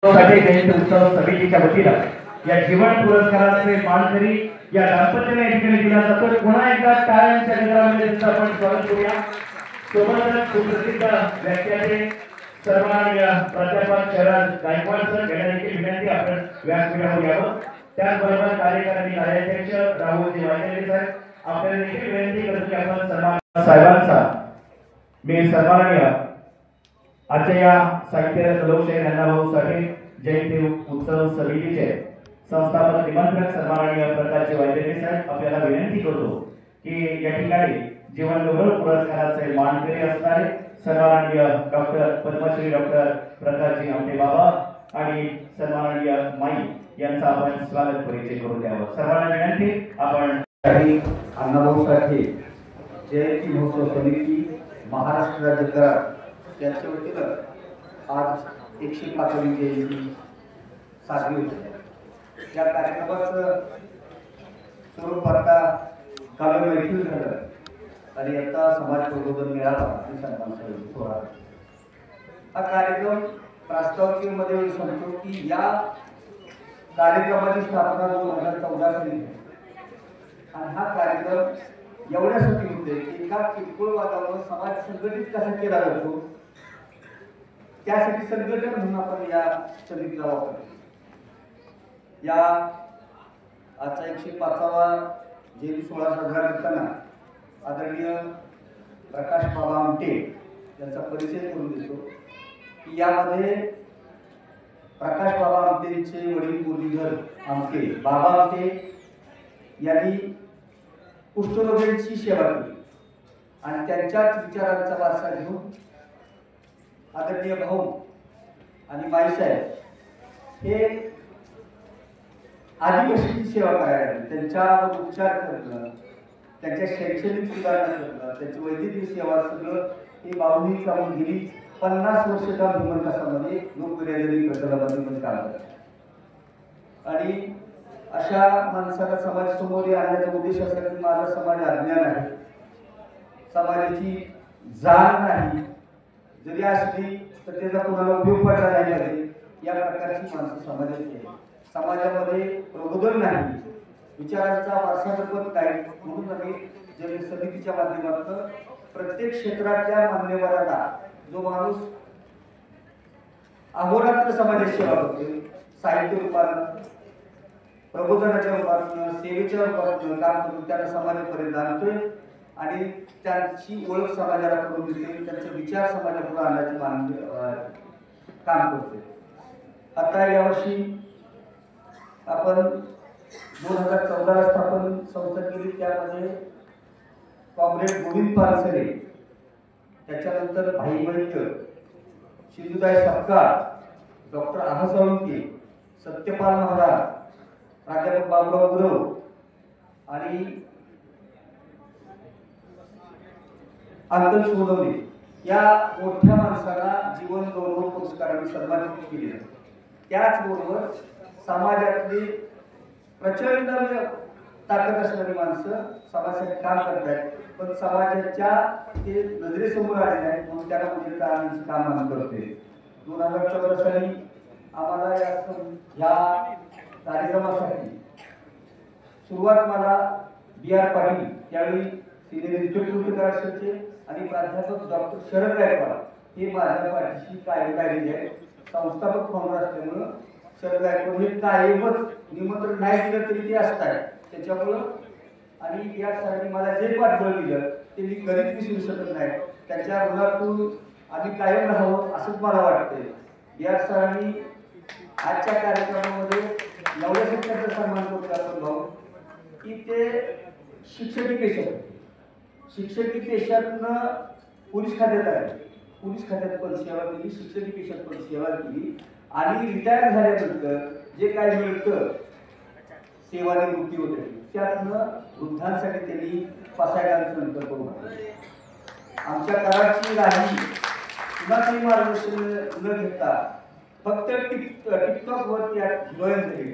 जयंती उत्सव समितीच्या वतीनं या जीवन पुरस्काराचे मानकरी या दाम्पत्याला या ठिकाणी दिला जातो। पुन्हा एकदा टाळ्यांच्या गजरामध्ये त्यांचं आपण स्वागत करूया। सोबतच सुप्रसिद्ध व्याख्याते सन्माननीय प्राध्यापक शरद गायकवाड सर यांना देखील विनंती आपण व्यासपीठावर यावं। त्याचबरोबर कार्यकारी कार्याध्यक्ष राहुलजी वायकरे सर आपल्याला देखील विनंती करतो की आपण सन्मान साहेबांचा मी सन्माननीय आजच्या या साहित्य लोकशाही अण्णाभाऊ साठे जयंती उत्सव समितीचे संस्थापक निमंत्रक सन्माननीय प्रकाशजी वायकरे साहेब आपल्याला विनंती करतो की या ठिकाणी जीवन गौरव पुरस्काराचे मानकरी असणारे सन्माननीय डॉक्टर पद्मश्री डॉक्टर प्रकाशजी आमटे बाबा आणि सन्माननीय माई यांचा आपण स्वागत परिचय करून द्यावा। सर्वांना विनंती आपण अण्णाभाऊ साठे जयंती महोत्सव समिती महाराष्ट्र राज्य यांच्या वतीनं आज 105वी जयंती साजरी होते। या कार्यक्रमाचं स्वरूप आता काल मैत्री झालं आणि आता समाज प्रबोधन मिळाला सोहळा। हा कार्यक्रम प्रास्ताविकेमध्ये सांगतो की या कार्यक्रमाची स्थापना 2014 साली आणि हा कार्यक्रम एवढ्यासाठी होते की एका किरकोळ वादावर समाज संघटित कसा केला जातो त्यासाठी संघटन म्हणून आपण या समितीचा वापर या आजचा 105वा जयंती सोहळा साजरा करताना आदरणीय प्रकाश बाबा आमटे यांचा परिचय करून देतो की यामध्ये प्रकाश बाबा आमटेंचे वडील मुरलीधर आमटे बाबा आमटे यांनी कुष्ठरोग्यांची सेवा केली आणि त्यांच्याच विचारांचा वारसा घेऊन आदरणीय भाऊ आणि माईसाहेब हे आदिवासींची सेवा करायला त्यांच्यावर उपचार करणं त्यांच्या शैक्षणिक सुधारणा करणं त्यांची वैद्यकीय सेवा सगळं हे बाबूंनी काढून गेली 50 वर्ष त्या भूमंडलामध्ये लोकविराजनी प्रकल्पामध्ये काम करतात आणि अशा माणसाला समाजासमोर आणण्याचा उद्देश असा की माझा समाज अज्ञान आहे, समाजाची जाण नाही, जरी असली तर त्याचा कोणाला उपयोग पडला नाही पाहिजे या प्रकारची माणसं समाजाची समाजामध्ये प्रबोधन नाही, विचारांचा वारसा जपत नाही। म्हणून आम्ही जयंती समितीच्या माध्यमातून प्रत्येक क्षेत्रातल्या मान्यवरांना जो माणूस अहोरात्र समाजाची सेवा करतोय साहित्य रूपानं प्रबोधनाच्या रूपातून सेवेच्या रूपातून काम करून त्याला समाजापर्यंत आणतोय आणि त्यांची ओळख समाजाला करून देते, त्यांचे विचार समाजापुढे आणण्याचे काम करतोय। आता यावर्षी आपण 2014 स्थापन संस्था केली, त्यामध्ये कॉम्रेड गोविंद पानसरे, त्याच्यानंतर भाई वैद्य, सिंधुताई सपकाळ, डॉक्टर आहा साळुंके, सत्यपाल महाराज, प्राध्यापक बाबुराव गुरव आणि अंकल सोनवणे या मोठ्या माणसाला जीवन गौरव पुरस्काराने सन्मानित केले। त्याचबरोबर समाजातली प्रचंड ताकद असणारी माणसं समाजासाठी काम करतात पण समाजाच्या ते नजरेसमोर आले नाहीत म्हणून त्याला म्हणजे काम आम्ही करतोय। 2014 साली आम्हाला या कार्यक्रमासाठी सुरुवात मला B.R. पाटील त्यावेळी सिनियर इन्स्टिट्यूट करायचे आणि प्राध्यापक डॉक्टर शरद गायकवाड हे माझ्या पाठीशी कायम राहिलेले आहेत। संस्थापक फाउंडर असल्यामुळं शरद गायकवाड हे कायमच निमंत्रण नाही दिलं तरी ते असतात त्याच्यामुळं आणि या सरांनी मला जे पाठबळ दिलं ते मी कधीच विसरू शकत नाही। त्याच्या ऋणातून आम्ही कायम राहावं असंच मला वाटतंय। B.R. सरांनी आजच्या कार्यक्रमामध्ये एवढ्यासाठी त्यांचा सन्मान करतो आपण भाऊ की ते शिक्षकी पेशात शिक्षकी पेशातनं पोलीस खात्यात आले, पोलीस खात्यात पण सेवा केली, शिक्षकी पेशात पण सेवा केली आणि रिटायर झाल्यानंतर जे काय मिळतं सेवानिवृत्ती होते त्यातनं वृद्धांसाठी त्यांनी 5 नंतर करून आमच्या कराची राही कुणाचंही मार्गदर्शन न घेता फक्त टिकटॉक वर त्या हिरोईन झाली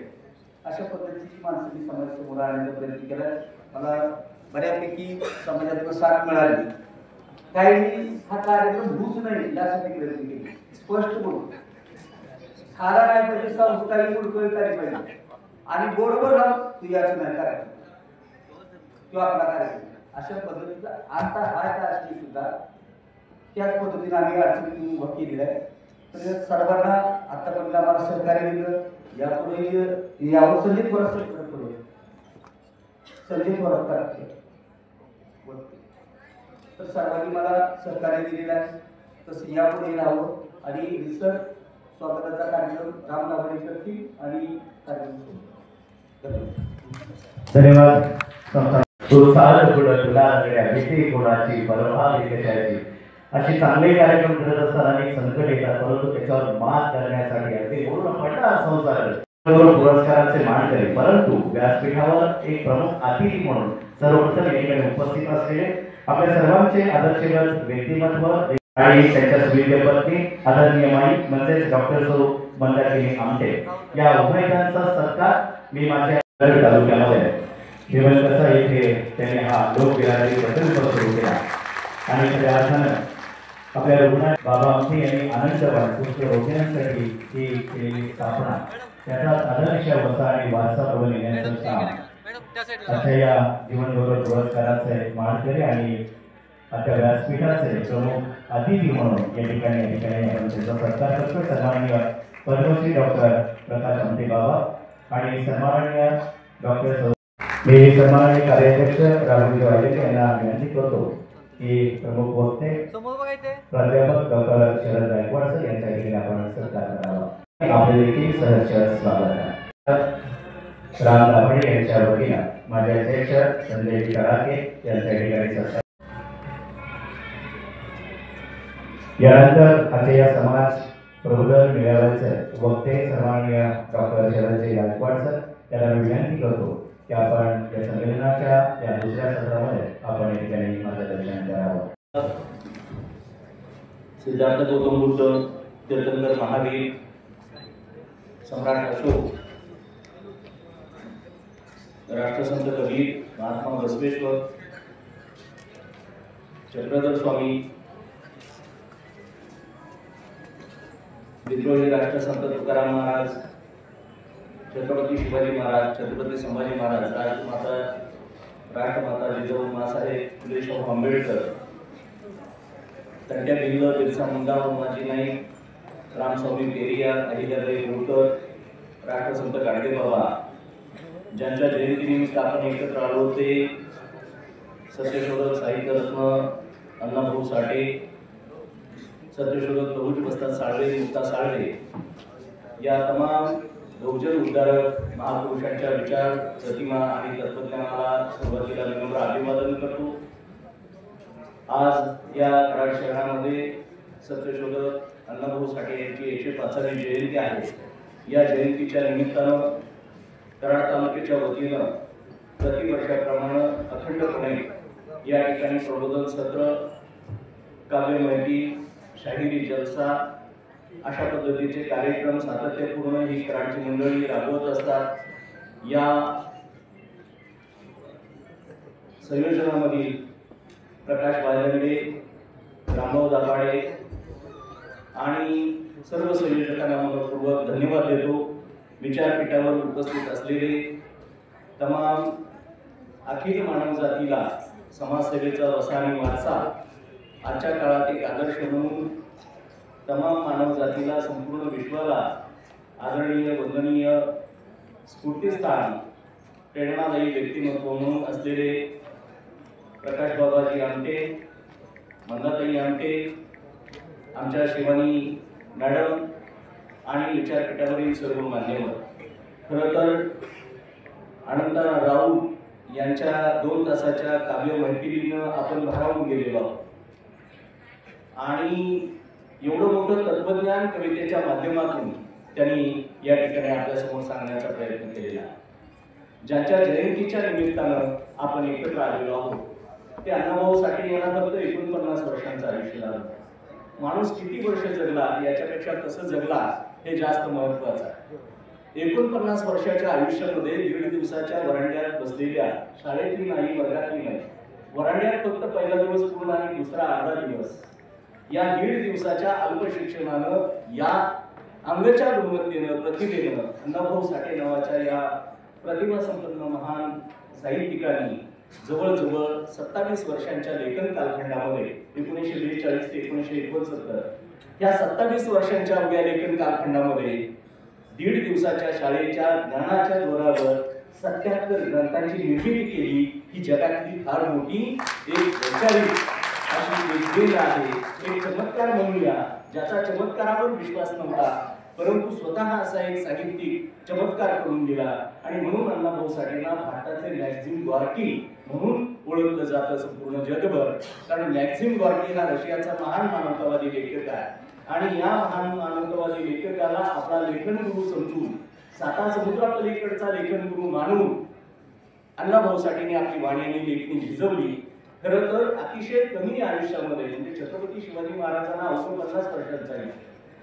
अशा पद्धतीची माणसांनी समाजासमोर आणण्याचा प्रयत्न केला। मला बऱ्यापैकी समाजातून साथ मिळाली, काही हा कार्यक्रम होऊच नाही यासाठी प्रयत्न केले। स्पष्ट बोलतो खाला नाही पाहिजे संस्कारी मुडकोळी करायला पाहिजे आणि बरोबर राहून तू याचं नाही करायचं किंवा आपला करायचं अशा पद्धतीचा आता हा असली सुद्धा त्याच पद्धतीने आम्ही अडचणी उभा केलेल्या आहे. तर सर्वांना आतापर्यंत आम्हाला सहकार्य दिलं यापुढे यावर संधी संधी तर सर्वांनी मला सहकार्य दिलेलं आहे. तसं यापुढे राहावं आणि रिसर्च स्वागताचा कार्यक्रम राम लावणी करतील आणि धन्यवाद. तू साल पुढं तुला भीती कोणाची परवा कशाची असे चांगले कार्यक्रम करत असताना अनेक संकट येतात, परंतु त्याच्यावर मात करण्यासाठी अगदी पूर्ण पडला संसार पुरस्काराचे मानकरी, परंतु व्यासपीठावर एक प्रमुख अतिथी म्हणून सर्वप्रथम या ठिकाणी उपस्थित असलेले आपल्या सर्वांचे आदर्शवंत व्यक्तिमत्व आणि त्यांच्या सुविद्य पत्नी आदरणीय माई म्हणजेच डॉक्टर सौ मंदाकिनी आमटे या उभयतांचा सत्कार मी माझ्या तालुक्यामध्ये कसा येथे त्यांनी हा लोकविहारी प्रकल्प सुरू केला आणि खऱ्या अर्थानं आपल्या रुग्णात बाबा आमटे यांनी आनंदवान कुष्ठ रोग्यांसाठी ही केलेली स्थापना त्याचा आदर्श वसा आणि वारसा पुढे नेण्याचं काम अशा या जीवनगौरव पुरस्काराचे मानकरी आणि आता व्यासपीठाचे प्रमुख अतिथी म्हणून या ठिकाणी आपण त्याचा सत्कार करतो. सन्माननीय पद्मश्री डॉक्टर प्रकाश आमटे बाबा आणि सन्माननीय डॉक्टर मी सन्माननीय कार्याध्यक्ष राहुल वायदे यांना विनंती करतो की प्रमुख वक्ते प्राध्यापक डॉक्टर शरद गायकवाड सर यांच्या ठिकाणी आपण सत्कार करावा. आपले देखील सहर्ष स्वागत आहे. राम दाभडे यांच्या वतीनं माझे अध्यक्ष संजय कराके यांच्या ठिकाणी सत्कार. यानंतर आता या समाज प्रबोधन मेळाव्याचे वक्ते सन्माननीय डॉक्टर शरदजी गायकवाड सर यांना विनंती करतो की आपण या संमेलनाच्या या दुसऱ्या सत्रामध्ये आपण या ठिकाणी मार्गदर्शन करावं. सिद्धार्थ गौतम बुद्ध, तीर्थंकर महावीर, सम्राट अशोक, राष्ट्रसंत कबीर, महात्मा बसवेश्वर, चक्रधर स्वामी, विद्रोही राष्ट्रसंत तुकाराम महाराज, छत्रपती शिवाजी महाराज, छत्रपती संभाजी महाराज, राष्ट्रमाता जिजाऊ मासाहेब फुले शाहू आंबेडकर, तंट्या भिल्ल, बिरसा मुंडा, उमाजी नाईक, रामस्वामी पेरियार, अहिल्याबाई होळकर, राष्ट्रसंत गाडगे बाबा ज्यांच्या जयंतीनिमित्त आपण एकत्र आलो होते, सत्यशोधक साहित्यरत्न अण्णाभाऊ साठे, सत्यशोधक प्रभूजी प्रसाद साळवे, मुक्ता साळवे या तमाम बहुजन उद्धारक महापुरुषांच्या विचार प्रतिमा आणि तत्वज्ञानाला सुरुवातीला विनम्र अभिवादन करतो. आज या कराड शहरामध्ये सत्यशोधक अण्णाभाऊ साठे यांची 105वी जयंती आहे. या जयंतीच्या निमित्तानं कराड तालुक्याच्या वतीनं प्रतिवर्षाप्रमाणे अखंडपणे या ठिकाणी प्रबोधन सत्र, काव्य मैफिल, शाहिरी जलसा अशा पद्धतीचे कार्यक्रम सातत्यपूर्ण ही कराडची मंडळी राबवत असतात. या संयोजनामधील प्रकाश बायदंडे, रामभाऊ दाभाडे आणि सर्व संयोजकांना मनपूर्वक धन्यवाद देतो. विचारपीठावर उपस्थित असलेले तमाम अखिल मानवजातीला समाजसेवेचा वसा आणि वारसा आजच्या काळात एक आदर्श म्हणून तमाम मानवजातीला संपूर्ण विश्वाला आदरणीय, वंदनीय, स्फूर्तिस्थान, प्रेरणादायी व्यक्तिमत्व म्हणून असलेले प्रकाश बाबाजी आमटे, मंदाताई आमटे, आमच्या शिवानी मॅडम आणि विचारपीठावरील सर्व मान्यवर. खरं तर अनंता राऊत यांच्या 2 तासाच्या काव्य मैफिलीनं आपण भारावून गेलेलो आहोत आणि एवढं मोठं तत्वज्ञान कवितेच्या माध्यमातून त्यांनी या ठिकाणी आपल्यासमोर सांगण्याचा प्रयत्न केलेला आहे. ज्यांच्या जयंतीच्या निमित्तानं आपण एकत्र आलेलो आहोत ते अण्णाभाऊ साठे यांना फक्त 49 वर्षांचं आयुष्य लागलं. माणूस किती वर्ष जगला याच्यापेक्षा कसं जगला हे जास्त महत्वाचं आहे. 49 वर्षाच्या आयुष्यामध्ये 1.5 दिवसाच्या वरांड्यात बसलेल्या, शाळेतली नाही, वर्गातली नाही, वरांड्यात फक्त पहिला दिवस पूर्ण आणि दुसरा अर्धा दिवस, या 1.5 दिवसाच्या अल्प शिक्षणानं या अंगच्या गुणवत्तेनं प्रतिभेनं अण्णाभाऊ साठे नावाच्या या प्रतिभा संपन्न महान साहित्यिकांनी जवळजवळ 27 वर्षांच्या लेखन कालखंडामध्ये 1942 ते 1969 या 27 वर्षांच्या अवघ्या लेखन कालखंडामध्ये 1.5 दिवसाच्या शाळेच्या ज्ञानाच्या जोरावर 77 ग्रंथांची निर्मिती केली. ही जगातली फार मोठी एक वैचारिक अशी एक देण आहे, एक चमत्कार म्हणूया, ज्याचा चमत्कारावर विश्वास नव्हता, परंतु स्वतः असा एक साहित्यिक चमत्कार करून दिला. आणि म्हणून अण्णाभाऊ साठेंना भारताचे मॅक्झिम गॉर्की म्हणून ओळखलं जातं संपूर्ण जगभर. कारण मॅक्झिम गॉर्की हा रशियाचा महान मानवतावादी लेखक आहे आणि या महान मानवतावादी लेखकाला आपला लेखन गुरु समजून, 7 समुद्रापलीकडचा लेखन गुरु मानून अण्णाभाऊ साठेंनी आपली वाणी आणि लेखणी झिजवली. खरं तर अतिशय कमी आयुष्यामध्ये, म्हणजे छत्रपती शिवाजी महाराजांना अवघं 50 वर्षांचं आयुष्य,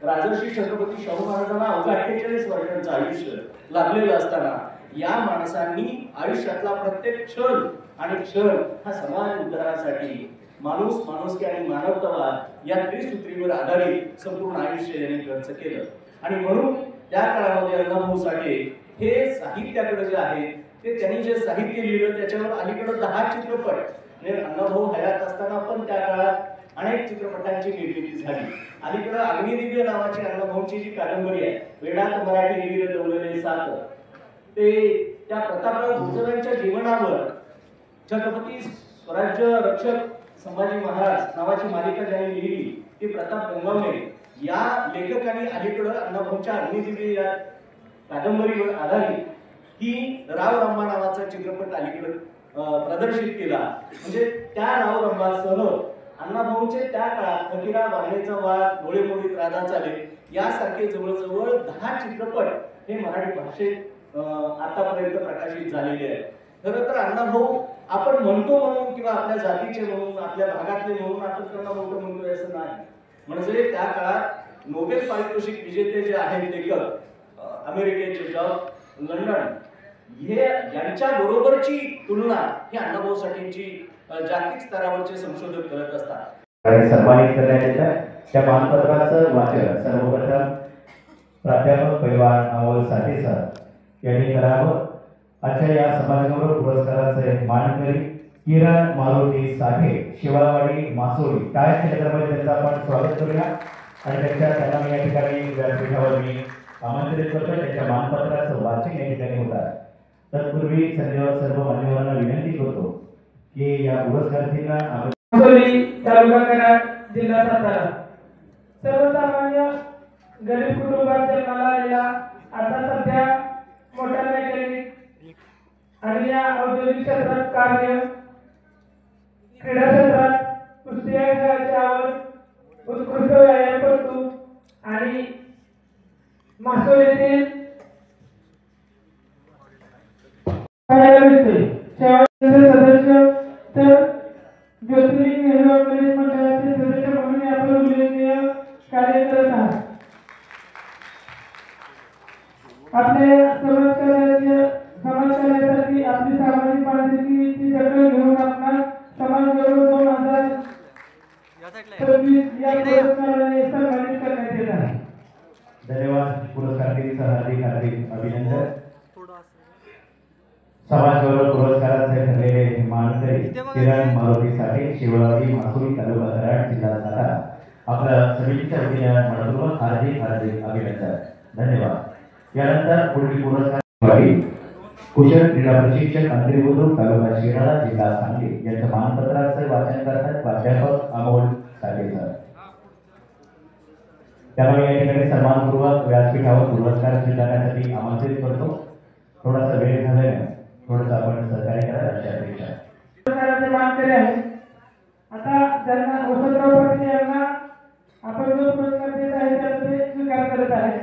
राजर्षी छत्रपती शाहू महाराजांना अवघं 48 वर्षांचं आयुष्य लाभलेलं असताना या माणसांनी आयुष्यातला प्रत्येक क्षण आणि क्षण हा समाज उद्धारासाठी, माणुसकी आणि मानवतावाद या त्रिसूत्रीवर आधारित संपूर्ण आयुष्य यांनी खर्च केलं. आणि म्हणून त्या काळामध्ये अण्णाभाऊ साठे हे साहित्याकडे जे आहे ते त्यांनी जे साहित्य लिहिलं त्याच्यावर अलीकडे 10 चित्रपट, म्हणजे अण्णाभाऊ हयात असताना पण त्या काळात अनेक चित्रपटांची निर्मिती झाली. अलीकडे अग्निदिव्य नावाची अण्णाभाऊंची जी कादंबरी आहे, वेडात मराठी वीर दौलले सात, ते त्या प्रतापराव भोसलेंच्या जीवनावर छत्रपती स्वराज्य रक्षक संभाजी महाराज नावाची मालिका ज्यांनी लिहिली ती प्रताप गंगावणे या लेखकांनी अलीकडे अण्णाभाऊंच्या अग्निदिव्य या कादंबरीवर आधारित ही राव रंबा नावाचा चित्रपट अलीकडे प्रदर्शित केला. म्हणजे त्या राव रंबासह अण्णाभाऊंचे त्या काळात फकीरा, बांगडेचा वाद, डोळे मोडीत राधा चाले यासारखे जवळजवळ 10 चित्रपट हे मराठी भाषेत आतापर्यंत प्रकाशित झालेले आहेत. खरं तर अण्णाभाऊ आपण म्हणतो म्हणून किंवा आपल्या जातीचे म्हणून, आपल्या भागातले म्हणून आपण त्यांना मोठं म्हणतोय असं नाही. म्हणजे त्या काळात नोबेल पारितोषिक विजेते जे आहेत लेखक, अमेरिकेचे जॉर्ज लंडन, हे यांच्या बरोबरची तुलना ही अण्णाभाऊ साठेंची जागतिक स्तरावरचे संशोधक करत असतात. सन्मानित करण्यात येतं. त्या मानपत्राचं वाचन सर्वप्रथम प्राध्यापक पैलवान अमोल साठे सर यांनी करावं. आजच्या या समाजगौरव पुरस्काराचे मानकरी किरण मारुती साठे, शिवावाडी, मासोळी, टाळ्यांच्या गजरामध्ये त्यांचं आपण स्वागत करूया. आणि त्यांना मी या ठिकाणी व्यासपीठावर मी आमंत्रित करतो. त्यांच्या मानपत्राचं वाचन या ठिकाणी होत आहे. तत्पूर्वी सर्व मान्यवरांना विनंती करतो की या पुरस्कारार्थींना तालुका कराड, जिल्हा सातारा. सर्वसामान्य गरीब कुटुंबात जन्माला आलेला, आता सध्या मोठ्या मेकॅनिक आणि या औद्योगिक क्षेत्रात कार्य, क्रीडा क्षेत्रात कुस्ती खेळाची आवड, उत्कृष्ट व्यायामपटू आणि मासोळ येथील सदस्य तर ज्योतिर्लिंग नेहरू अंगणवाडी मंडळाचे सदस्य म्हणून आपण उल्लेखनीय कार्य करत आहात. आपल्या समाजकार्यासाठी आपली सामाजिक मानसिकतेची दखल घेऊन आपण समाजगौरव 2026 या पुरस्काराने सन्मानित करण्यात येत आहे. धन्यवाद. पुरस्कारार्थींचं हार्दिक अभिनंदन. समाजगौरव पुरस्काराचे ठरलेले मानकरी किरण मारुती साठे, शिववाडी, मासोळी, तालुका कराड, जिल्हा सातारा, आपलं समितीच्या वतीने मनपूर्वक हार्दिक अभिनंदन. धन्यवाद. यानंतर पुढील पुरस्कार कुशल क्रीडा प्रशिक्षक मंत्री बुद्रुक, तालुका शिराळा, जिल्हा सांगली यांच्या मानपत्राचे वाचन करतात प्राध्यापक अमोल साठे सर. त्यामुळे या ठिकाणी सन्मानपूर्वक व्यासपीठावर पुरस्कार स्वीकारण्यासाठी आमंत्रित करतो. थोडासा वेळ झाल्याने थोडंसं आपण सहकार्य करा अशी अपेक्षा. पुरस्काराचे मानकरी आहेत. आता ज्यांना वसंतराव पाटील यांना आपण जो पुरस्कार देत आहे त्याचे स्वीकार करत आहे.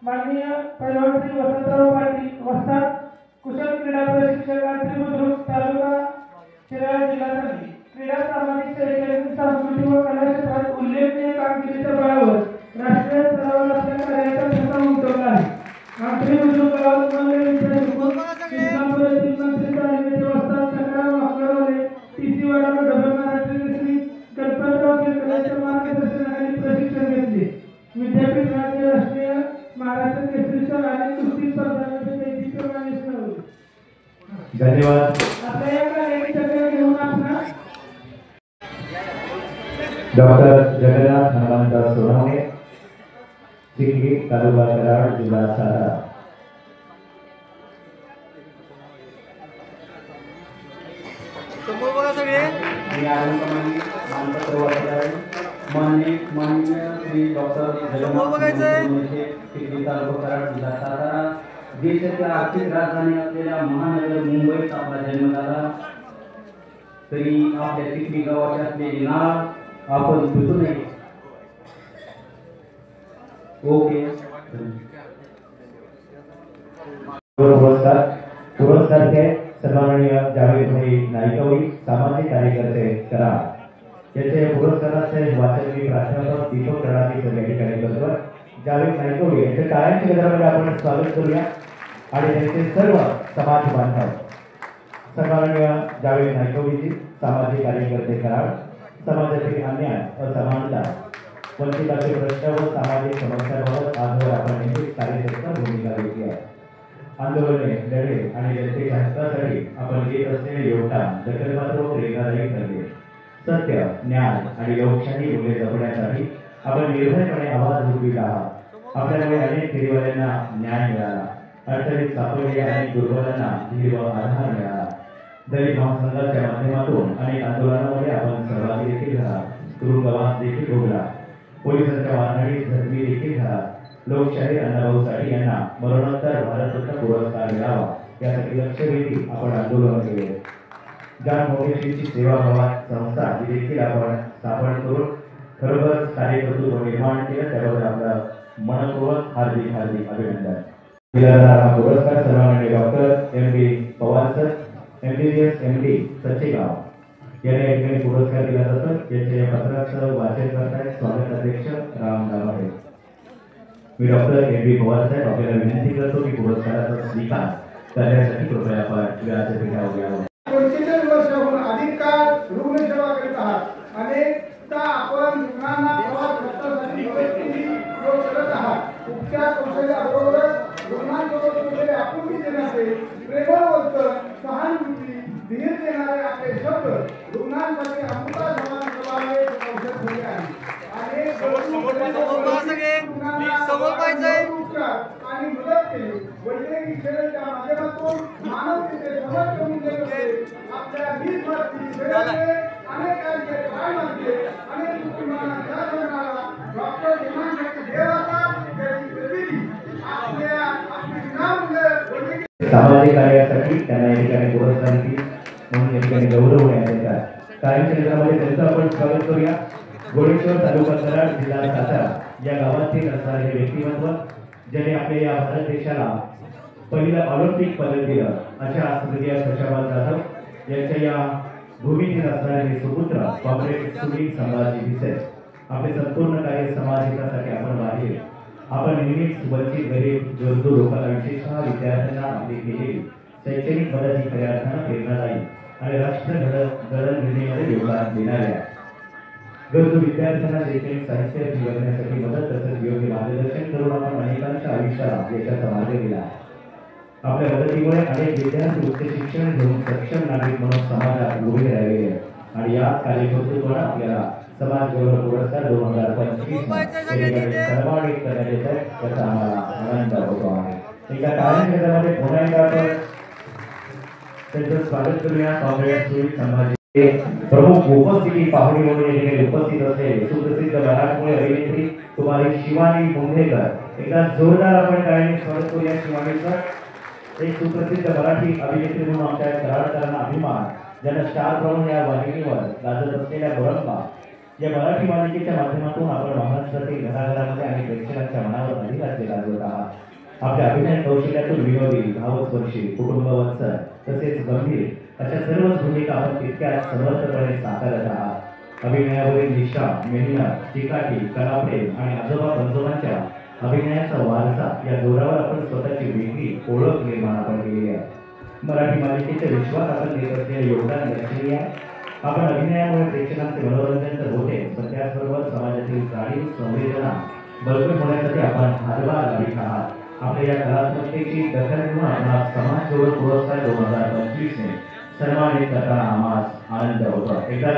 माननीय पैलवान श्री वसंतराव पाटील, वस्ताद, कुशल क्रीडा प्रशिक्षक, मंत्री बुद्रुक, तालुका शिराळा, जिल्हा सांगली. क्रीडा, सामाजिक, शैक्षणिक, सांस्कृतिक व कला क्षेत्रात उल्लेखनीय कामगिरीच्या बळावर राष्ट्रीय स्तरावर आपल्या कार्याचा ठसा उमटवला आहे. मंत्री बुद्रुक विद्यापीठ राज्य आंतरराष्ट्रीय महाराष्ट्र केसरी आणि कुस्ती स्पर्धांमध्ये त्याचीप्रमाणे मिळवली. धन्यवाद. आता या कार्यक्रमाला घेऊन आपण डॉक्टर जगन्नाथ हनुमंत सोनवणे, चिखली, तालुका कराड, जिल्हा सातारा. माननीय श्री डॉक्टर जगन्नाथ चिखली, तालुका कराड, जिल्हा सातारा. देशाची आर्थिक राजधानी असलेल्या महानगर मुंबईत आपला जन्म झाला, तरी आपल्या चिखली गावाचे असलेले नाव आपण भेटू नये. ओके. पुरस्कार के सन्माननीय जावेदभाई नाईकवडी, सामाजिक कार्यकर्ते कराड. याचे पुरस्काराचे वाचन मी प्राध्यापक दीपक रणाजी सर या ठिकाणी करतो. जावेद नाईकवडी यांच्या टाळ्यांच्या गजरामध्ये आपण स्वागत करूया आणि त्यांचे सर्व समाज बांधव. सन्माननीय जावेद नाईकवडीजी, सामाजिक कार्यकर्ते कराड, समाजातील अन्याय, असमानता, वंचितांचे प्रश्न व सामाजिक समस्यांबाबत आजवर आपण नेहमीच कार्यकर्ता भूमिका घेतली आहे. आंदोलने, लढे आणि जनतेच्या हक्कासाठी आपण देत असलेले योगदान दखलपात्र व प्रेरणादायी ठरले. सत्य, न्याय आणि लोकशाही मूल्ये जपण्यासाठी आपण निर्भयपणे आवाज उठवित आहात. आपल्यामुळे अनेक फेरीवाल्यांना न्याय मिळाला, अडचणीत सापडलेल्या अनेक दुर्बलांना धीर व आधार मिळाला. दलित महासंघाच्या माध्यमातून अनेक आंदोलनामध्ये आपण सहभागी देखील झाला, तुरुंगवास देखील भोगला, पोलिसांच्या वाहनाने जखमी देखील झाला. लोकशाही अण्णाभाऊ साठे यांना मरणोत्तर भारतरत्न पुरस्कार मिळावा यासाठी लक्षवेधी आपण आंदोलन केले. ज्या फाउंडेशनची सेवाभावात संस्था ही देखील आपण स्थापन करून खरोखरच कार्यकर्तृत्व निर्माण केलं, त्याबद्दल आपलं मनपूर्वक हार्दिक हार्दिक अभिनंदन. दिला जाणारा पुरस्कार सन्माननीय doctor M.B. Pawar sir, MBBS MD सच्चेगाव यांना या ठिकाणी पुरस्कार दिला जातो. याचे या पत्राचं वाचन करतायत स्वागत अध्यक्ष राम गावाडे. मी डॉक्टर M.B. पवार साहेब आपल्याला विनंती करतो की पुरस्काराचा स्वीकार करण्यासाठी कृपया आपण व्यासपीठावर यावं. 45 वर्षाहून अधिक काळ रुग्णसेवा करीत आहात. अनेकदा आपण रुग्णांना प्रवास खर्चासाठी मदतीची उपयोग करत आहात. उपचार कौशल्याबरोबरच रुग्णांसोबत जोडलेले आपुलकी देणारे प्रेमळ वर्तन, सहानुभूती, धीर देणारे आपले शब्द रुग्णांसाठी अमृता समान प्रभावी औषध ठरले आहे. अनेक आणि मदत केली. वैद्यकीय सेवेच्या माध्यमातून मानवतेचे समर्पण केले होते. आपल्या निस्वार्थी सेवेमुळे अनेकांचे पाय मारले, अनेक कुटुंबांना त्रास झाला. डॉक्टर हिमांशू देवाचा त्याची प्रतिनिधी आपली विनामूल्य वैद्यकीय सामाजिक कार्यासाठी त्यांना या ठिकाणी पुरस्कार दिली म्हणून या ठिकाणी गौरवण्यात येतात. कार्यक्षेत्रामध्ये त्यांचं आपण स्वागत करूया. गोडेश्वर, तालुका कराड, जिल्हा सातारा या गावातील असणारे हे व्यक्तिमत्व ज्याने आपल्या या भारत देशाला पहिलं ऑलिम्पिक पदक दिलं, अशा स्मृती खुशाबाद जाधव यांच्या या भूमीतील असणारे हे सुपुत्र कॉम्रेड सुनील संभाजी भिसे. आपले संपूर्ण कार्य समाजहितासाठी आपण वाहिले. आपण नेहमीच वंचित, गरीब, गरजू लोकांना, विशेषतः विद्यार्थ्यांना आपली केलेली शैक्षणिक मदत ही खऱ्या अर्थानं प्रेरणादायी आणि राष्ट्र घडवण्यामध्ये योगदान देणाऱ्या गरजू विद्यार्थ्यांना शैक्षणिक साहित्य मिळवण्यासाठी मदत तसेच योग्य मार्गदर्शन करून आपण अनेकांच्या आयुष्याला यशाचा मार्ग दिला. आपल्या मदतीमुळे अनेक विद्यार्थी उच्च शिक्षण घेऊन सक्षम नागरिक म्हणून समाजात उभे राहिले आणि या कार्यकर्तृत्वाने आपल्याला समाज गौरव पुरस्कार 2025 सन्मानित करण्यात येत आहे, त्याचा आम्हाला आनंद होतो आहे. एका कार्यक्रमामध्ये पुन्हा एकदा आपण त्यांचं स्वागत करूया. कॉम्रेड सुनील संभाजी प्रमुख उपस्थिती पाहुणे म्हणून येथे उपस्थित असलेले सुप्रसिद्ध मराठमोळी अभिनेत्री कुमारी शिवानी मुंढेकर. एकदा जोरदार आपण टाळ्यांनी स्वागत करूया शिवानीचं. एक सुप्रसिद्ध मराठी अभिनेत्री म्हणून आमच्या कराडकरांना अभिमान, ज्यांना स्टार प्रॉब्लेम या वाहिनीवर गाजत असलेल्या गोरंबा या मराठी मालिकेच्या माध्यमातून आपण महाराष्ट्रातील घराघरामध्ये आणि प्रेक्षकांच्या मनावर अधिकाधिक गाजवत आहात. आपल्या अभिनय कौशल्यातून विनोदी, भावस्पर्शी, कुटुंबवत्सल तसेच गंभीर अशा सर्वच भूमिका आपण तितक्याच समर्थपणे साकारत आहात. अभिनयावरील निष्ठा, मेहनत, चिकाटी, कलाप्रेम आणि आजोबा पंजोबांच्या अभिनयाचा वारसा या जोरावर आपण स्वतःची वेगळी ओळख निर्माण आपण केली आहे. मराठी मालिकेच्या विश्वात आपण देत असलेले योगदान लक्षणीय आहे. आपण अभिनयामुळे प्रेक्षकांचे मनोरंजन तर होते, पण त्याचबरोबर समाजातील जाणीव, संवेदना बळकट होण्यासाठी आपण हातभार लावित आहात। आपल्या या कलात्मकतेची दखल घेऊन आपला समाज गौरव पुरस्कार 2025 ने सन्मानित करताना आम्हाला आनंद होतो। एकदा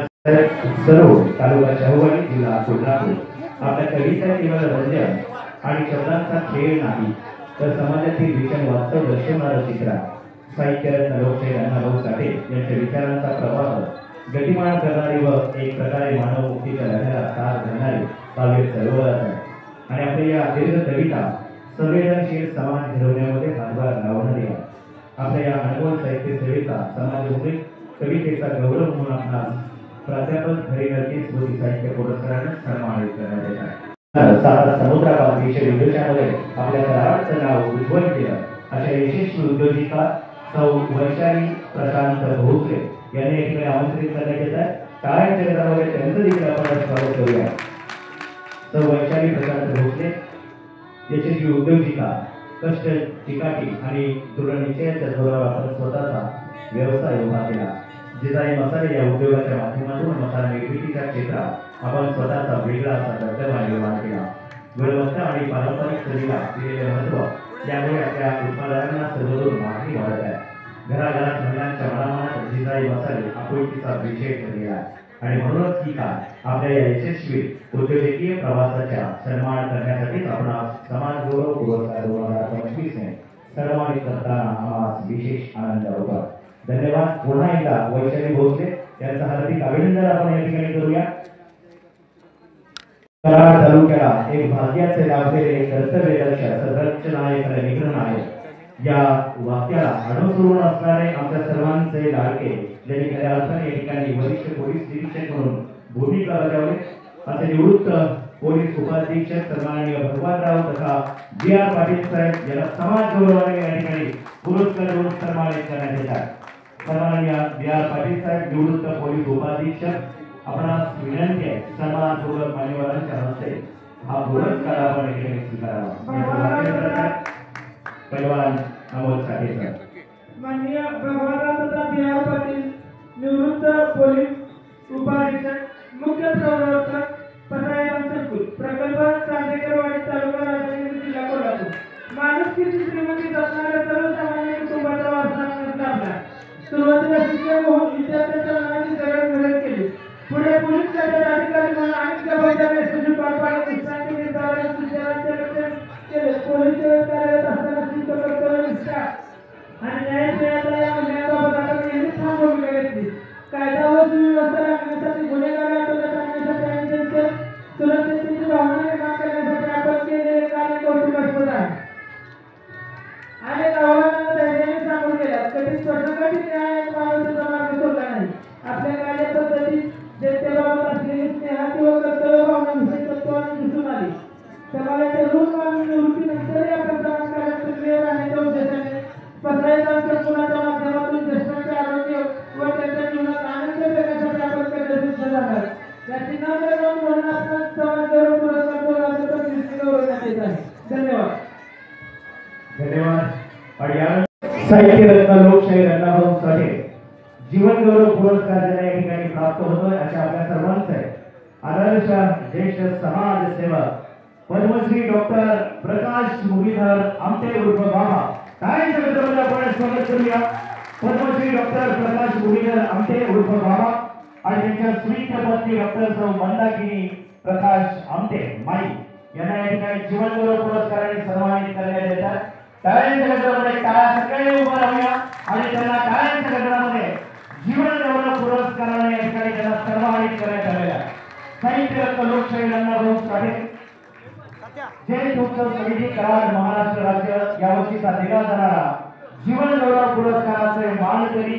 सर्व तालुका शाहूवाडी जिल्हा कोल्हापूर आपल्या कविता केवळ रंजन आणि शब्दांचा खेळ नाही तर समाजातील विचार वास्तव दर्शवणारं चित्र साहित्य रत्न लोकशाही अण्णाभाऊ साठे यांच्या विचारांचा प्रवाह गतिमान करणारी व एक प्रकारे मानव मुक्तीच्या लढ्याला साथ देणारी काव्य चळवळच आहे आणि आपल्या या दीर्घ कविता संवेदनशील समाज घडवण्यामध्ये हातभार लावणारी आहे। आपल्या या अनुभव साहित्य सेवेचा समाजमुखी कवितेचा गौरव म्हणून आपणास प्राध्यापक हरिहरती स्मृती साहित्य पुरस्काराने सन्मानित करण्यात येत आहे। साता समुद्रापासून विदेशामध्ये आपल्या कराराचं नाव उज्ज्वल केलं अशा यशस्वी उद्योजिका सौ वैशाली प्रशांत भोसले यांनी इकडे आमंत्रित करण्यात येत आहे। टाळ्यांच्या गजरामध्ये त्यांचं देखील आपण स्वागत करूया। सौ वैशाली प्रशांत भोसले यशस्वी उद्योजिका कष्ट चिकाटी आणि दृढनिश्चयाच्या जोरावर आपण स्वतःचा व्यवसाय उभा केला। जिजाई मसाले या उद्योगाच्या माध्यमातून मसाला निर्मितीच्या क्षेत्रात आपण स्वतःचा वेगळा असा दर्जा निर्माण केला। गुणवत्ता आणि पारंपरिक चवीला दिलेले महत्त्व यामुळे आपल्या उत्पादनांना सर्वदूर मागणी वाढत आहे। घराघरात महिलांच्या मनामनात जिजाई मसाले आपुलकीचा विषय ठरलेला आणि म्हणूनच ही काळ आपल्या या यशस्वी उद्योजकीय प्रवासाच्या सन्मान करण्यासाठी आपण समाज गौरव पुरस्कार 2025 ने सन्मानित करताना आम्हाला विशेष आनंद होता। धन्यवाद। पुन्हा एकदा वैशाली भोसले यांचं हार्दिक अभिनंदन आपण या ठिकाणी करूया। कराड तालुक्याला एक भाग्याचे लाभलेले कर्तव्यदक्ष सदस्य नायक आणि निग्रह नायक या वाक्याला अनुसरून असणारे आमच्या सर्वांचे लाडके ज्यांनी खऱ्या अर्थाने या ठिकाणी वरिष्ठ पोलीस निरीक्षक म्हणून भूमिका बजावली असे निवृत्त पोलीस उपाधीक्षक सन्माननीय भगवानराव तथा BR पाटील साहेब यांना समाज गौरवाने या ठिकाणी पुरस्कार देऊन सन्मानित करण्यात येत आहे। सन्माननीय BR पाटील साहेब निवृत्त पोलीस उपाधीक्षक आपणास विनंती आहे सन्मानपूर्वक मान्यवरांच्या हस्ते हा पुरस्कार आपण या ठिकाणी स्वीकारावा। पैलवान अमोल साठे सर। माननीय भगवानराव तथा BR पाटील निवृत्त पोलीस उपाधीक्षक मुख्य प्रवर्तक पसायदान संकुल प्रकल्प चांदेकरवाडी तालुका राजागिरी जिल्हा कोल्हापूर माणुसकीची श्रीमंती जपणाऱ्या सर्वसामान्य कुटुंबाचा वारसा लाभला। सुरुवातीला शिक्षण होऊन विद्यार्थ्यांच्या मनाची जडणघडण केली। पुढे पोलीस खात्यात अधिकारी म्हणून अनेक जबाबदाऱ्या यशस्वी पार पाडत विश्रांती निर्धारण सूचनांचे रक्षण केले। पोलीस सेवेत कार्यरत असताना शिस्त कर्तव्य निष्ठा आणि न्यायसेवेचा या मूल्यांबाबत आपण नेहमीच ठाम भूमिका घेतली। कायदा व सुव्यवस्था राखण्यासाठी गुन्हेगार अटक आणण्यासाठी आणि त्यांच्या सुरक्षिततेची भावना निर्माण करण्यासाठी आपण केलेले कार्य कौतुकास्पद आहे। अनेक आव्हानांना धैर्याने सामोरे गेलात। कधी स्वतःसाठी न्याय मानवतेचा मार्ग सोडला नाही। आपल्या कार्यपद्धतीत जनतेबाबत असलेली स्नेहाची व कर्तव्य भावना विशेषत्वाने दिसून आली। समाजाचे ऋण मानून निवृत्तीनंतरही आपण समाजकार्यात सक्रिय राहण्याच्या उद्देशाने पसायदान संकुलाच्या माध्यमातून ज्येष्ठांचे आरोग्य व त्यांच्या जीवनात आनंद देण्यासाठी आपण कटिबद्ध राहणार। या चिन्हांवर म्हणून आपण समाज गौरव पुरस्कार 2025 गौरवण्यात येत आहे। धन्यवाद। धन्यवाद। आणि या साहित्य रत्न लोकशाही अण्णाभाऊ साठे जीवन गौरव पुरस्कार ज्यांना या ठिकाणी प्राप्त होतोय अशा आपल्या सर्वांचे आदर्श ज्येष्ठ समाजसेवक पद्मश्री डॉक्टर प्रकाश मुरलीधर आमटे उर्फ बाबा टाळ्यांच्या गजरामध्ये आपण स्वागत करूया। पद्मश्री डॉक्टर प्रकाश मुरलीधर आमटे उर्फ बाबा आणि त्यांच्या स्वीट पत्नी डॉक्टर सौ मंदाकिनी प्रकाश आमटे माई यांना या ठिकाणी जीवन गौरव पुरस्काराने सन्मानित करण्यात येतात। टाळ्यांच्या गजरामध्ये टाळ्या सगळे उभं राहूया आणि त्यांना टाळ्यांच्या गजरामध्ये जीवन गौरव पुरस्काराने या ठिकाणी त्यांना सन्मानित करण्यात आलेला आहे। साहित्य रत्न लोकशाही अण्णाभाऊ साठे जयंती उत्सव समिती कराड महाराष्ट्र राज्य यावर्षीचा दिला जाणारा जीवन गौरव पुरस्काराचे मानकरी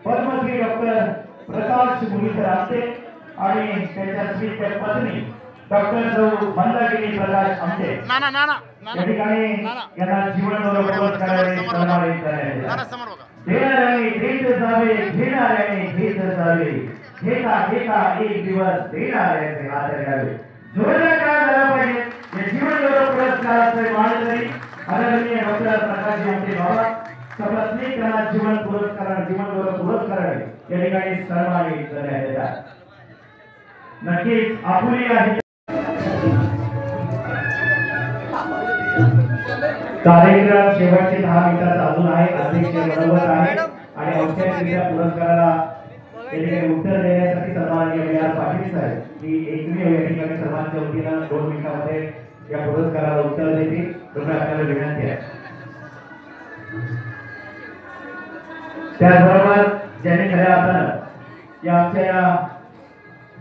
पद्मश्री डॉक्टर प्रकाश मुरलीधर आमटे आणि त्यांच्या स्वीट पत्नी डॉक्टर सौ मंदाकिनी प्रकाश आमटे या ठिकाणी यांना जीवन गौरव पुरस्काराने सन्मानित करण्यात आले। देणाऱ्याने देत जावे घेणाऱ्याने घेत जावे घेता घेता एक दिवस देणाऱ्याचे हात द्यावे। जोरदार टाळ्या झाल्या पाहिजे। या जीवन गौरव पुरस्काराचे मानकरी आदरणीय डॉक्टर प्रकाश आमटे बाबा सपत्नीक त्यांना जीवन गौरव पुरस्काराने या ठिकाणी सन्मानित करण्यात येतात। नक्कीच आपुली आहे कार्यक्रम शेवटचे 10 मिनिटाचा अजून आहे. अध्यक्ष बनवत आहे आणि औपचारिकरित्या पुरस्काराला उत्तर देण्यासाठी सन्माननीय व्यास पाटील साहेब की एकमेव या ठिकाणी सर्वांच्या वतीनं 2 मिनिटांमध्ये या पुरस्काराला उत्तर देतील. तुम्ही आपल्याला विनंती आहे. त्याचबरोबर ज्यांनी खऱ्या अर्थानं या आमच्या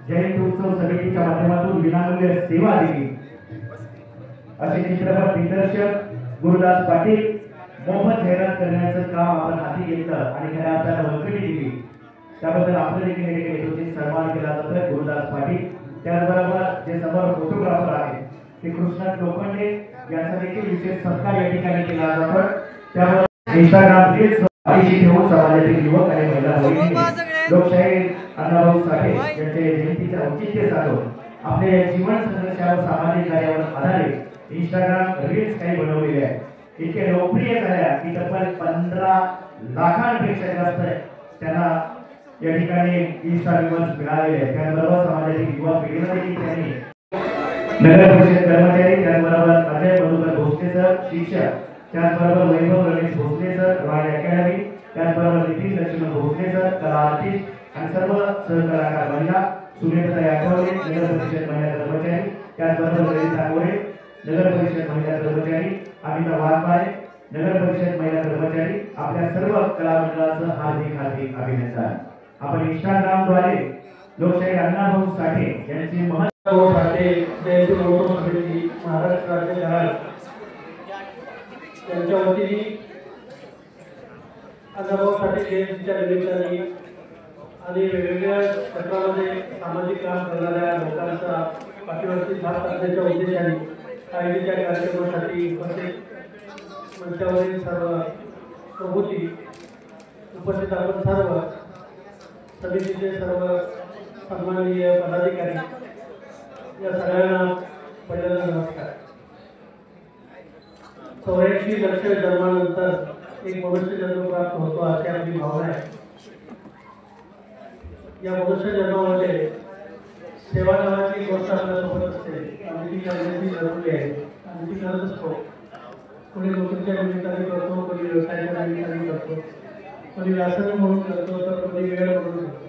जयंती उत्सव समितीच्या माध्यमातून विनामूल्य सेवा दिली असे चित्रपट दिग्दर्शक गुरुदास पाटील मोफत जाहिरात करण्याचं काम आपण हाती घेतलं आणि खऱ्या अर्थानं वंकटी दिली. त्याबद्दल आपल्या देखील हेतूचे सन्मान केला जातोय गुरुदास पाटील. त्याचबरोबर जे समोर फोटोग्राफर आहेत ते कृष्ण लोखंडे यांचा देखील विशेष सत्कार या ठिकाणी केला जातो. त्यामुळे इंस्टाग्राम रील्स पाठीशी ठेवून समाजातील युवक आणि महिला भगिनी लोकशाहीर अण्णाभाऊ साठे यांच्या जयंतीचे औचित्य साधून आपल्या जीवन संघर्षावर सामाजिक कार्यावर आधारित इंस्टाग्राम रील्स काही बनवलेले आहेत. इतके लोकप्रिय झाल्या की तब्बल 15 लाखांपेक्षा जास्त त्यांना या ठिकाणी इंस्टा व्ह्यूअर्स मिळालेले आहेत. त्याचबरोबर समाजातील युवा पिढीला देखील त्यांनी नगर परिषद कर्मचारी, त्याचबरोबर अजय मधुकर भोसले सर शिक्षक, त्याचबरोबर Vaibhav Ramesh Bhosale sir Royal Academy, त्याचबरोबर नितीन लक्ष्मण भोसले सर कला आर्टिस्ट आणि सर्व सहकलाकार महिला, सुनेत्रताई आठवले नगर परिषद महिला कर्मचारी, त्याचबरोबर ललिता मोरे नगर परिषद महिला कर्मचारी, अमिता वाघमारे नगर परिषद महिला कर्मचारी, आपल्या सर्व कलामंडळाचं हार्दिक अभिनंदन. आपण इंस्टाग्रामद्वारे लोकशाहीर अण्णाभाऊ साठे यांची महत्त्व साठे जयंती महोत्सव समिती महाराष्ट्र राज्य कराड यांच्या वतीने अण्णाभाऊ साठे जयंतीच्या निमित्ताने आणि वेगवेगळ्या क्षेत्रामध्ये सामाजिक काम करणाऱ्या लोकांचा पाठीवरती भाग टाकण्याच्या उद्देशाने आयोजित कार्यक्रमासाठी उपस्थित मंचावरील सर्व प्रभूती उपस्थित आपण सर्व समितीचे सर्व सन्माननीय पदाधिकारी या सगळ्यांना पहिल्यांदा नमस्कार. 84 लक्ष जन्मानंतर एक मनुष्य जन्म प्राप्त होतो अशी आपली भावना आहे. या मनुष्य जन्मामध्ये सेवा नावाची गोष्ट आपल्यासोबत असते आणि ती करण्याची जरुरी आहे आणि ती करत असतो. कोणी नोकरीच्या निमित्ताने करतो, कोणी व्यवसायाच्या निमित्ताने करतो, कोणी व्यासन म्हणून करतो, तर कोणी वेळ म्हणून करतो.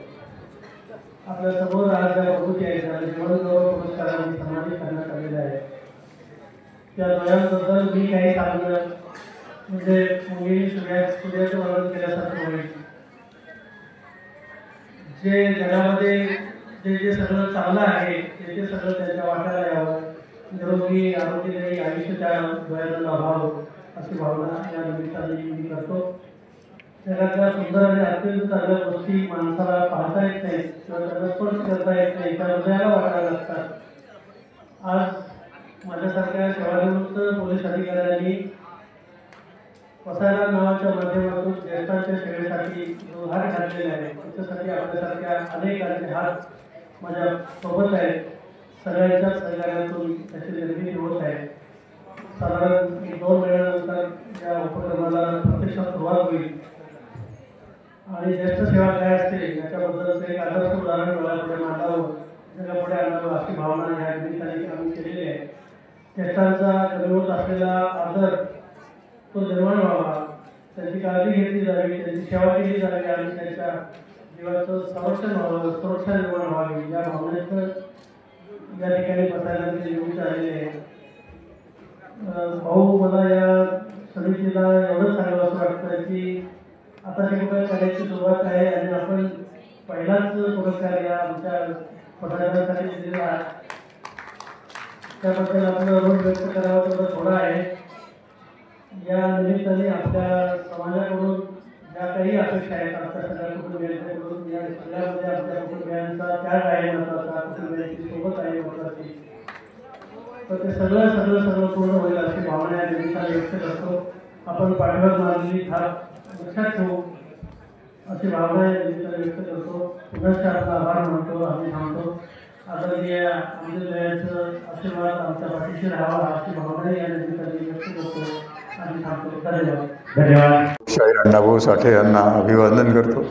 आपल्या समोर आज ज्या प्रकृती आहेत ज्या जीवनगौरव पुरस्काराने सन्मानित करण्यात आलेल्या आहे त्या दोघांबद्दल मी काही सांगणं म्हणजे मुंगेरी सूर्याचं वर्णन केल्यासारखं होईल. जे जगामध्ये जे सगळं चांगलं आहे ते सगळं त्यांच्या वाट्याला यावं, निरोगी आरोग्यदायी आयुष्य त्या डोळ्यांना लाभावं अशी भावना या निमित्ताने मी करतो. जगातल्या सुंदर आणि अत्यंत चांगल्या गोष्टी माणसाला पाहता येत नाही किंवा त्यांना स्पर्श करता येत नाही, त्या हृदयाला वाटायला लागतात. आज माझ्यासारख्या सेवानिवृत्त पोलीस अधिकाऱ्यांनी वसायला नावाच्या माध्यमातून ज्येष्ठांच्या सेवेसाठी जो हात घातलेला आहे त्याच्यासाठी आपल्यासारख्या अनेकांचे हात माझ्या सोबत आहेत. सगळ्यांच्या सहकार्यातून त्याची निर्मिती होत आहे. साधारण 2 महिन्यानंतर या उपक्रमाला प्रत्यक्षात सुरुवात होईल आणि ज्येष्ठ सेवा काय असते याच्याबद्दलचं एक आदर्श उदाहरण डोळ्यापुढे मांडावं, जगापुढे आणावं अशी भावना या निमित्ताने आम्ही केलेली आहे. ज्येष्ठांचा कमी होत असलेला आदर तो निर्माण व्हावा, त्यांची काळजी घेतली जावी, त्यांची सेवा केली जावी आणि त्यांच्या जीवाचं संरक्षण व्हावं, सुरक्षा निर्माण व्हावी या भावनेचं या ठिकाणी बसायला ते निमित्त आलेले आहे. भाऊ मला या समितीला एवढं सांगावं असं वाटतं की आता शिकवण करायची सुरुवात आहे आणि आपण पहिलाच पुरस्कार या आमच्या पदाधिकाऱ्यांसाठी दिलेला आहे. त्याबद्दल आपलं ऋण व्यक्त करावं तेवढं थोडं आहे. या निमित्ताने आपल्या समाजाकडून ज्या काही अपेक्षा आहेत आपल्या सगळ्या कुटुंबियांच्याकडून या सगळ्यामध्ये आपल्या कुटुंबियांचा त्याग आहे महत्त्वाचा, कुटुंबियांची सोबत आहे महत्त्वाची, तर ते सगळं पूर्ण होईल अशी भावना या निमित्ताने व्यक्त करतो. आपण पाठीवर मारलेली थाप लक्षात ठेवू अशी भावना या निमित्ताने व्यक्त करतो. पुनश्च आपला आभार मानतो. आम्ही थांबतो. आदरणीय आमदारांचं आशीर्वाद आमच्या पाठीशी राहावा अशी भावना या निमित्ताने व्यक्त करतो. आम्ही थांबतो. धन्यवाद. शाहीर अण्णाभाऊ साठे यांना अभिवादन करतो.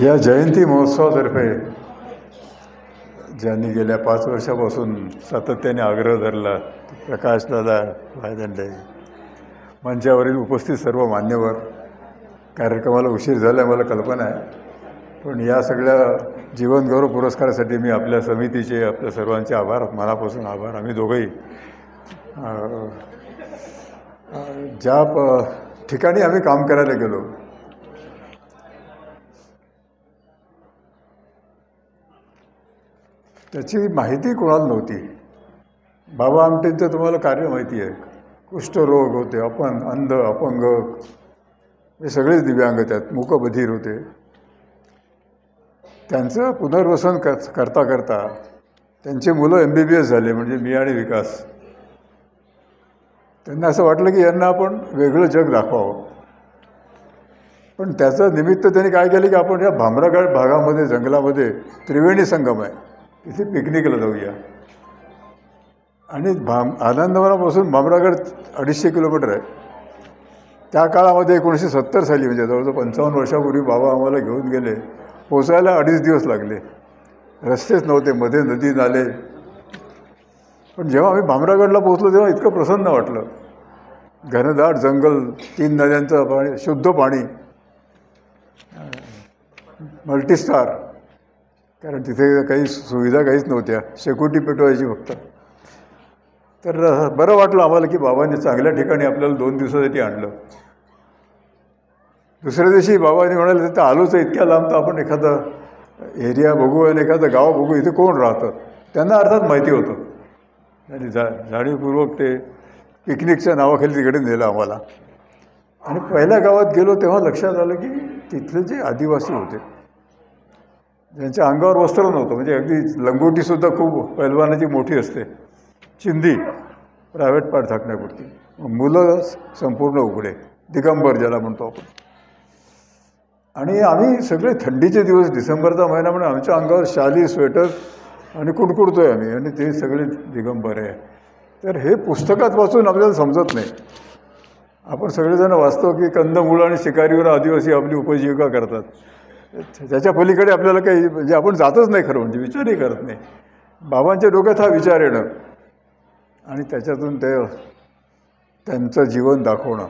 या जयंती महोत्सवातर्फे ज्यांनी गेल्या 5 वर्षापासून सातत्याने आग्रह धरला, प्रकाशदादा भायदंडे, मंचावरील उपस्थित सर्व मान्यवर, कार्यक्रमाला उशीर झाला मला कल्पना आहे, पण या सगळ्या जीवनगौरव पुरस्कारासाठी मी आपल्या समितीचे, आपल्या सर्वांचे आभार, मनापासून आभार. आम्ही दोघंही ज्या ठिकाणी आम्ही काम करायला गेलो त्याची माहिती कोणाला नव्हती. बाबा आमटेंचं तुम्हाला कार्य माहिती आहे. कुष्ठरोग होते, अंध, अपंग, हे सगळेच दिव्यांग, त्यात मूकबधीर होते. त्यांचं पुनर्वसन करता करता त्यांचे मुलं MBBS झाले, म्हणजे मी आणि विकास. त्यांना असं वाटलं की यांना आपण वेगळं जग दाखवावं. पण त्याचं निमित्त त्यांनी काय केलं की आपण या भामरागड भागामध्ये, जंगलामध्ये त्रिवेणी संगम आहे, तिथे पिकनिकला जाऊया. आणि आनंदवनापासून भामरागड 250 किलोमीटर आहे. त्या काळामध्ये 1970 साली, म्हणजे जवळजवळ 55 वर्षापूर्वी बाबा आम्हाला घेऊन गेले. पोचायला 2.5 दिवस लागले. रस्तेच नव्हते, मध्ये नदी नाले. पण जेव्हा आम्ही भामरागडला पोहोचलो तेव्हा इतकं प्रसन्न वाटलं. घनदाट जंगल, 3 नद्यांचं पाणी, शुद्ध पाणी, मल्टीस्टार, कारण तिथे काही सुविधा काहीच नव्हत्या, शेकोटी पेटवायची फक्त. तर बरं वाटलं आम्हाला की बाबांनी चांगल्या ठिकाणी आपल्याला 2 दिवसासाठी आणलं. दुसऱ्या दिवशी बाबांनी म्हणाले, तिथं आलोच आहे इतक्या लांब, तर आपण एखादा एरिया बघू आणि एखादं गाव बघू, इथे कोण राहतं. त्यांना अर्थात माहिती होतं आणि जाणीवपूर्वक ते पिकनिकच्या नावाखाली तिकडे नेलं आम्हाला. आणि पहिल्या गावात गेलो तेव्हा लक्षात आलं की तिथले जे आदिवासी होते, ज्यांच्या अंगावर वस्त्र नव्हतं, म्हणजे अगदी लंगोटीसुद्धा खूप पैलवानाची मोठी असते, चिंधी, प्रायव्हेट पार्ट झाकण्यापुरती, मुलं संपूर्ण उघडे, दिगंबर ज्याला म्हणतो आपण. आणि आम्ही सगळे थंडीचे दिवस, डिसेंबरचा महिना, म्हणून आमच्या अंगावर शाली, स्वेटर आणि कुडकुडतो आहे आम्ही, आणि ते सगळे दिगंबर आहे. तर हे पुस्तकात वाचून आपल्याला समजत नाही. आपण सगळेजण वाचतो की कंदमुळं आणि शिकारीवर आदिवासी आपली उपजीविका करतात. त्याच्या पलीकडे आपल्याला काही, म्हणजे आपण जातच नाही खरं, म्हणजे विचारही करत नाही. बाबांच्या डोक्यात हा विचार येणं आणि त्याच्यातून त्यांचं जीवन दाखवणं.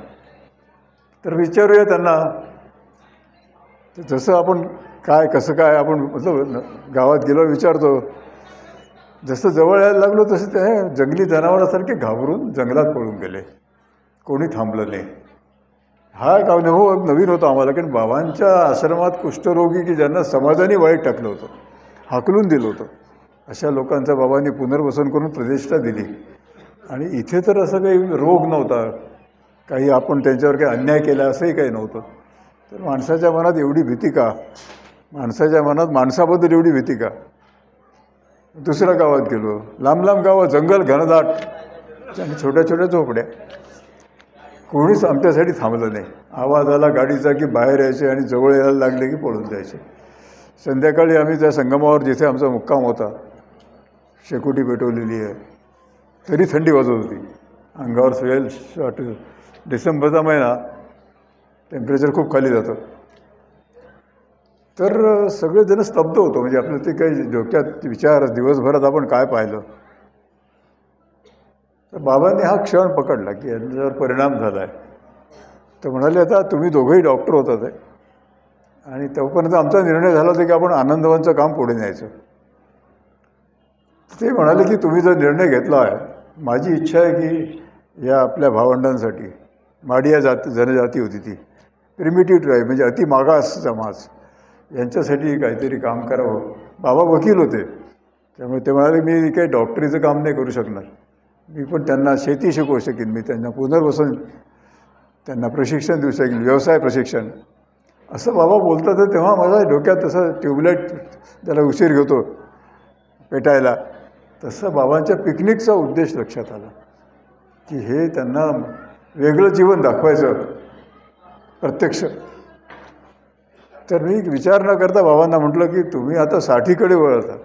तर विचारूया त्यांना. तर जसं आपण कसं काय आपण मतलब गावात गेलो विचारतो, जसं जवळ यायला लागलो तसं ते जंगली जनावरासारखे घाबरून जंगलात पळून गेले, कोणी थांबलं नाही. हा एक अनुभव नवीन होता आम्हाला, कारण बाबांच्या आश्रमात कुष्ठरोगी की ज्यांना समाजाने वाईट टाकलं होतं, हाकलून दिलं होतं, अशा लोकांचा बाबांनी पुनर्वसन करून प्रतिष्ठा दिली. आणि इथे तर असं काही रोग नव्हता, काही आपण त्यांच्यावर काही अन्याय केला असंही काही नव्हतं. तर माणसाच्या मनात एवढी भीती का, माणसाच्या मनात माणसाबद्दल एवढी भीती का. दुसऱ्या गावात गेलो, लांब लांब गावं, जंगल घनदाट आणि छोट्या छोट्या झोपड्या, कोणीच आमच्यासाठी थांबलं नाही. आवाज आला गाडीचा की बाहेर यायचे आणि जवळ यायला लागले की पळून जायचे. संध्याकाळी आम्ही त्या संगमावर जिथे आमचा मुक्काम होता, शेकोटी पेटवलेली आहे, तरी थंडी वाजत होती, अंगावर स्वेल शॉट. डिसेंबरचा महिना, टेम्परेचर खूप खाली जातं. तर सगळेजण स्तब्ध होतो, म्हणजे आपलं ते काही डोक्यात विचार, दिवसभरात आपण काय पाहिलं. तर बाबांनी हा क्षण पकडला की यांच्यावर परिणाम झाला आहे. तर म्हणाले, आता तुम्ही दोघंही डॉक्टर होतात आहे, आणि तोपर्यंत आमचा निर्णय झाला होता की आपण आनंदवनचं काम पुढे न्यायचं. ते म्हणाले की तुम्ही जर निर्णय घेतला आहे, माझी इच्छा आहे की या आपल्या भावंडांसाठी, माडिया जनजाती होती ती, प्रिमिटिव्ह ट्राईब, म्हणजे अति मागास समाज, यांच्यासाठी काहीतरी काम करावं. बाबा वकील होते, त्यामुळे ते म्हणाले मी काही डॉक्टरीचं काम नाही करू शकणार, मी पण त्यांना शेती शिकवू शकेन, मी त्यांना पुनर्वसन, त्यांना प्रशिक्षण देऊ शकेन, व्यवसाय प्रशिक्षण, असं बाबा बोलतात. तर तेव्हा माझ्या डोक्यात तसं ट्यूबलाईट त्याला उशीर घेतो पेटायला, तसं बाबांच्या पिकनिकचा उद्देश लक्षात आला की हे त्यांना वेगळं जीवन दाखवायचं प्रत्यक्ष. तर मी विचार न करता बाबांना म्हटलं की तुम्ही आता 60कडे वळता,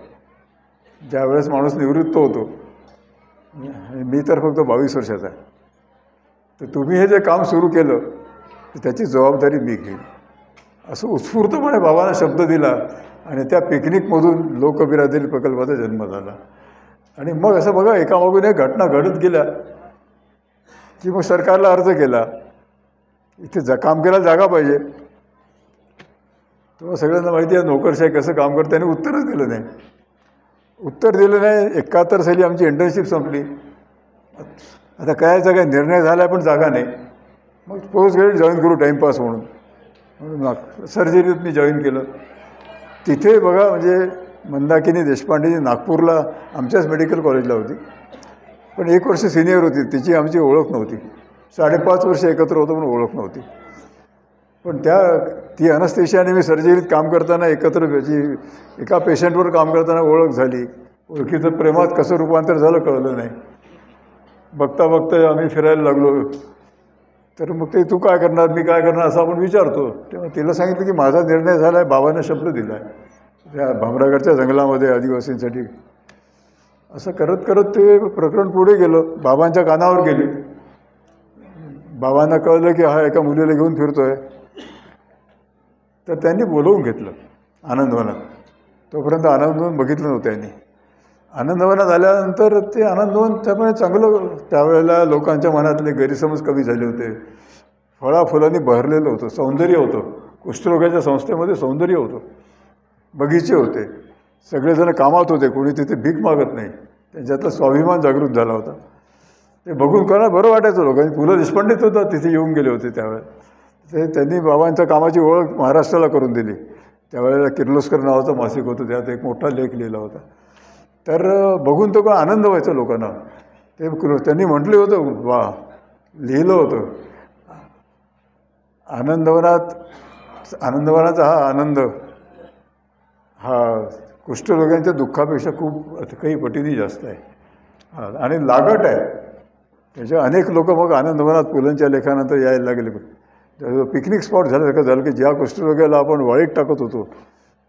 ज्यावेळेस माणूस निवृत्त होतो, मी तर फक्त 22 वर्षाचा आहे, तर तुम्ही हे जे काम सुरू केलं तर त्याची जबाबदारी मी घेईन. असं उत्स्फूर्तपणे बाबांना शब्द दिला आणि त्या पिकनिकमधून लोकबिरादरी प्रकल्पाचा जन्म झाला. आणि मग असं बघा एकामागून एक घटना घडत गेल्या की मग सरकारला अर्ज केला, इथे काम करायला जागा पाहिजे. तेव्हा सगळ्यांना माहिती आहे नोकरशाही कसं काम करतं, त्यांनी उत्तरच दिलं नाही. उत्तर दिलं नाही. 71 साली आमची इंटर्नशिप संपली. आता काय जागा निर्णय झाला पण जागा नाही. मग पोस्ट ग्रॅज्युएट जॉईन करू टाईमपास म्हणून सर्जरीत मी जॉईन केलं. तिथे बघा म्हणजे मंदाकिनी देशपांडे जी नागपूरला आमच्याच मेडिकल कॉलेजला होती, पण 1 वर्ष सिनियर होती. तिची आमची ओळख नव्हती. 5.5 वर्ष एकत्र होतो पण ओळख नव्हती. पण ती अनस्थेशियाने मी सर्जरीत काम करताना एकत्र त्याची एका पेशंटवर काम करताना ओळख झाली. ओळखीचं प्रेमात कसं रूपांतर झालं कळलं नाही. बघता बघता आम्ही फिरायला लागलो. तर मग ते तू काय करणार मी काय करणार असं आपण विचारतो. तेव्हा तिला सांगितलं की माझा निर्णय झाला आहे, बाबांना शब्द दिला आहे त्या भामरागडच्या जंगलामध्ये आदिवासींसाठी. असं करत करत ते प्रकरण पुढे गेलं, बाबांच्या कानावर गेले. बाबांना कळलं की हा एका मुलीला घेऊन फिरतो आहे. तर त्यांनी बोलवून घेतलं आनंदवनात. तोपर्यंत आनंदवन बघितलं नव्हतं त्यांनी. आनंदवनात आल्यानंतर ते आनंदवन त्यामुळे चांगलं, त्यावेळेला लोकांच्या मनातले गैरसमज कमी झाले होते. फळाफुलांनी बहरलेलं होतं, सौंदर्य होतं. कुष्ठरोगाच्या संस्थेमध्ये सौंदर्य होतं, बगीचे होते, सगळेजण कामात होते, कोणी तिथे भीक मागत नाही. त्यांच्यातला स्वाभिमान जागृत झाला होता. ते बघून कोणाला बरं वाटायचं लोकांनी. पु ल देशपांडेच होता तिथे येऊन गेले होते त्यावेळेस. त्यांनी बाबांच्या कामाची ओळख महाराष्ट्राला करून दिली. त्यावेळेला किर्लोस्कर नावाचं मासिक होतं, त्यात एक मोठा लेख लिहिला होता. तर बघून तो काय आनंद व्हायचा लोकांना. त्यांनी म्हटलं होतं, वा लिहिलं होतं, आनंदवनाचा हा आनंद हा कुष्ठरोग्यांच्या दुःखापेक्षा खूप काही पटीने जास्त आहे. आणि लागट आहे. त्याच्या अनेक लोक मग आनंदवनात पुलंच्या लेखानंतर यायला लागले. पिकनिक स्पॉट झाल्यासारखं झालं की ज्या कुष्ठरोग्याला आपण वाळीत टाकत होतो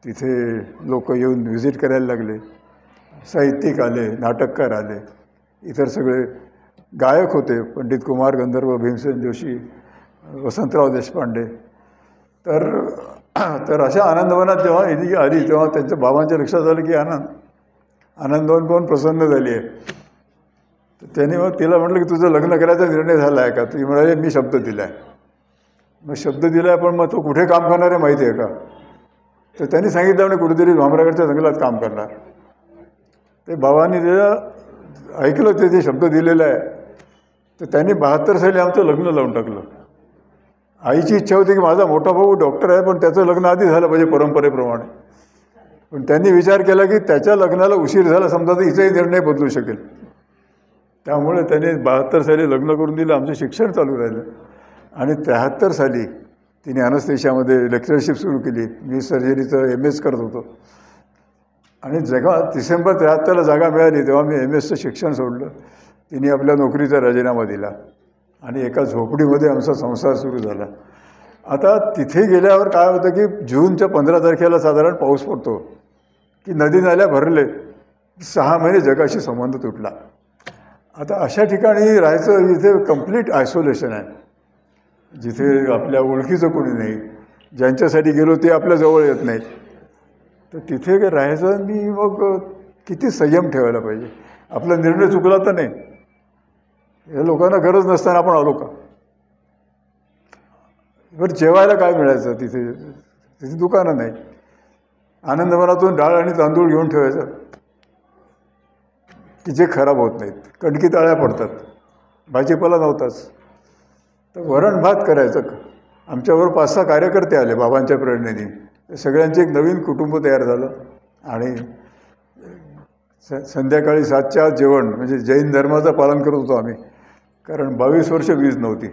तिथे लोक येऊन व्हिजिट करायला लागले. साहित्यिक आले, नाटककार आले, इतर सगळे गायक होते, पंडित कुमार गंधर्व, भीमसेन जोशी, वसंतराव देशपांडे. तर अशा आनंदवनात जेव्हा ही आली तेव्हा त्यांच्या बाबांच्या लक्षात आलं की आनंदवन पाहून प्रसन्न झाली आहे. तर त्यांनी मग तिला म्हटलं की तुझं लग्न करायचा निर्णय झाला आहे का? ती म्हणाले मी शब्द दिला आहे. मग शब्द दिला आहे पण मग तो कुठे काम करणार आहे माहिती आहे का? तर त्यांनी सांगितलं म्हणजे कुठेतरी भामरागडच्या जंगलात काम करणार. ते बाबांनी त्याला ऐकलं, ते शब्द दिलेला आहे. तर त्यांनी 72 साली आमचं लग्न लावून टाकलं. आईची इच्छा होती की माझा मोठा भाऊ डॉक्टर आहे पण त्याचं लग्न आधी झालं पाहिजे परंपरेप्रमाणे. पण त्यांनी विचार केला की त्याच्या लग्नाला उशीर झाला समजा तर हिचाही निर्णय बदलू शकेल. त्यामुळे त्यांनी 72 साली लग्न करून दिलं. आमचं शिक्षण चालू राहिलं. आणि 73 साली तिने अनस्थेशियामध्ये लेक्चरशिप सुरू केली. मी सर्जरीचं MS करत होतो. आणि जेव्हा डिसेंबर 73ला जागा मिळाली तेव्हा मी MSचं शिक्षण सोडलं. तिने आपल्या नोकरीचा राजीनामा दिला आणि एका झोपडीमध्ये आमचा संसार सुरू झाला. आता तिथे गेल्यावर काय होतं की जूनच्या 15 तारखेला साधारण पाऊस पडतो की नदी नाल्या भरले. 6 महिने जगाशी संबंध तुटला. आता अशा ठिकाणी राहायचं जिथे कंप्लीट आयसोलेशन आहे, जिथे आपल्या ओळखीचं कोणी नाही, ज्यांच्यासाठी गेलो ते आपल्या जवळ येत नाहीत. तर तिथे काय राहायचं. मी मग किती संयम ठेवायला पाहिजे. आपला निर्णय चुकला तर नाही. या लोकांना गरज नसताना आपण आलो का? बरं जेवायला काय मिळायचं तिथे दुकानं नाही. आनंदवनातून डाळ आणि तांदूळ घेऊन ठेवायचं की जे खराब होत नाहीत. कणकी ताळ्या पडतात. भाजीपाला नव्हताच. तर वरण भात करायचं. आमच्यावर 5-6 कार्यकर्ते आले बाबांच्या प्रेरणेने. सगळ्यांचे एक नवीन कुटुंब तयार झालं. आणि संध्याकाळी 7च्या आत जेवण, म्हणजे जैन धर्माचं पालन करत होतो आम्ही, कारण 22 वर्ष वीज नव्हती.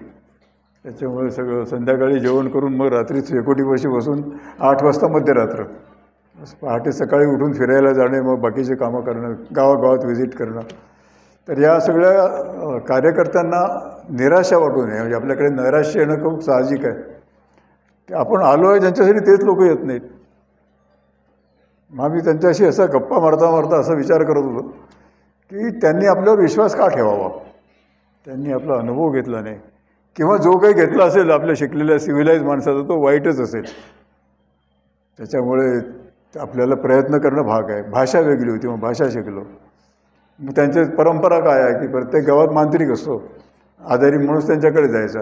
त्याच्यामुळे सगळं संध्याकाळी जेवण करून मग रात्री शेकोटीपाशी बसून 8 वाजता मध्यरात्र पहाटे सकाळी उठून फिरायला जाणे, मग बाकीचे कामं करणं, गावागावात व्हिजिट करणं. तर या सगळ्या कार्यकर्त्यांना निराशा वाटू नये. म्हणजे आपल्याकडे नैराश्य येणं खूप साहजिक आहे की आपण आलो आहे ज्यांच्यासाठी तेच लोक येत नाहीत. मग मी त्यांच्याशी असा गप्पा मारता मारता असा विचार करत होतो की त्यांनी आपल्यावर विश्वास का ठेवावा. त्यांनी आपला अनुभव घेतला नाही, किंवा जो काही घेतला असेल आपल्या शिकलेल्या सिव्हिलाइज माणसाचा तो वाईटच असेल. त्याच्यामुळे आपल्याला प्रयत्न करणं भाग आहे. भाषा वेगळी होती, मग भाषा शिकलो. मग त्यांची परंपरा काय आहे की प्रत्येक गावात मांत्रिक असतो, आजारी माणूस त्यांच्याकडे जायचा.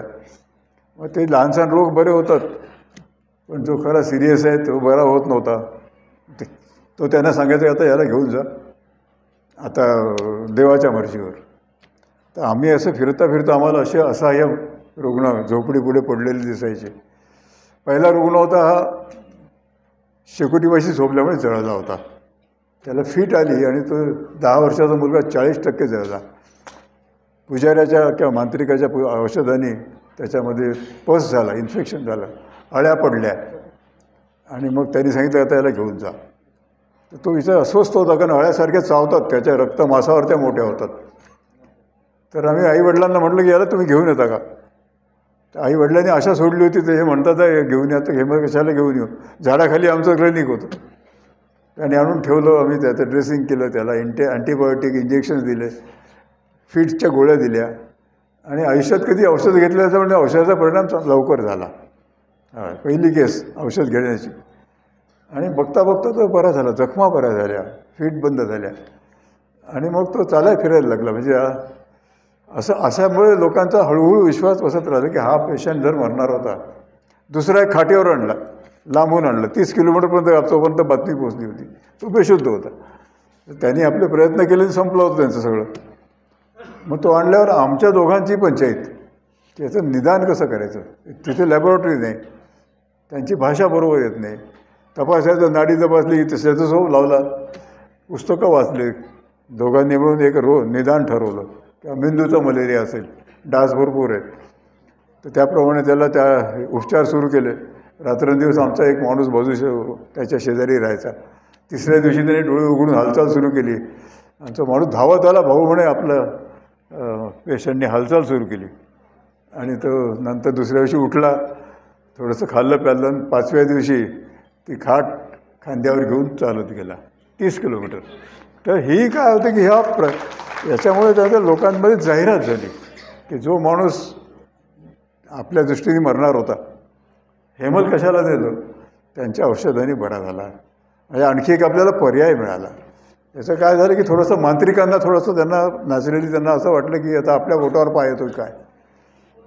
मग ते लहानसहान रोग बरे होतात, पण जो खरा सिरियस आहे तो बरा होत नव्हता. तो त्यांना सांगायचा आता याला घेऊन जा, आता देवाच्या मर्जीवर. तर आम्ही असं फिरता फिरता आम्हाला असे असहाय्य रुग्ण झोपडी पुढे पडलेले दिसायचे. पहिला रुग्ण होता हा शेकोटीपाशी झोपल्यामुळे जळला होता. त्याला फिट आली आणि तो 10 वर्षाचा मुलगा 40% जळला. पुजाऱ्याच्या किंवा मांत्रिकाच्या औषधाने त्याच्यामध्ये पस झाला, इन्फेक्शन झालं, अळ्या पडल्या आणि मग त्यांनी सांगितलं आता याला घेऊन जा. तर तो विचार अस्वस्थ होता, कारण अळ्यासारख्या चावतात, त्याच्या रक्त मांसावर त्या मोठ्या होतात. तर आम्ही आईवडिलांना म्हटलं की याला तुम्ही घेऊन येता का. तर आईवडिलांनी आशा सोडली होती, तर हे म्हणतात घेऊन या. तर हे मग कशाला घेऊन येऊ, झाडाखाली आमचं क्लिनिक होतं. त्याने आणून ठेवलं, आम्ही त्याचं ड्रेसिंग केलं, त्याला अँटीबायोटिक इंजेक्शन्स दिले, फिट्सच्या गोळ्या दिल्या आणि आयुष्यात कधी औषध घेतलं तर म्हणजे औषधाचा परिणाम लवकर झाला. पहिली केस औषध घेण्याची. आणि बघता बघता तो बरा झाला, जखमा बऱ्या झाल्या, फिट बंद झाल्या आणि मग तो चालाय फिरायला लागला. म्हणजे अशामुळे लोकांचा हळूहळू विश्वास बसत राहिला की हा पेशंट जर मरणार होता. दुसरा एक खाटीवर आणला, लांबून आणलं, 30 किलोमीटरपर्यंत तोपर्यंत बातमी पोहोचली होती, तो बेशुद्ध होता. तर त्यांनी आपले प्रयत्न केले, संपलं होतं त्यांचं सगळं. मग तो आणल्यावर आमच्या दोघांची पंचायत की याचं निदान कसं करायचं. तिथे लॅबोरेटरी नाही, त्यांची भाषा बरोबर येत नाही. तपासायचं, नाडी तपासली, स्टेथोस्कोप लावला, पुस्तकं वाचले, दोघांनी मिळून एक निदान ठरवलं किंवा मेंदूचा मलेरिया असेल, डास भरपूर आहेत. तर त्याप्रमाणे त्याला त्या उपचार सुरू केले. रात्रंदिवस आमचा एक माणूस बाजू त्याच्या शेजारी राहायचा. तिसऱ्या दिवशी त्याने डोळे उघडून हालचाल सुरू केली. आमचा माणूस धावत आला, भाऊ म्हणे आपलं पेशंटने हालचाल सुरू केली. आणि तो नंतर दुसऱ्या दिवशी उठला, थोडंसं खाल्लं प्यालं आणि 5व्या दिवशी ती खाट खांद्यावर घेऊन चालत गेला 30 किलोमीटर. तर ही काय होतं की याच्यामुळे त्याच्या लोकांमध्ये जाहिरात झाली की जो माणूस आपल्या दृष्टीने मरणार होता, हेमल कशाला दिलं, त्यांच्या औषधाने बरा झाला. म्हणजे आणखी एक आपल्याला पर्याय मिळाला. याचं काय झालं की थोडंसं मांत्रिकांना थोडंसं त्यांना नॅचरली त्यांना असं वाटलं की आता आपल्या बोटावर पाय येतो काय.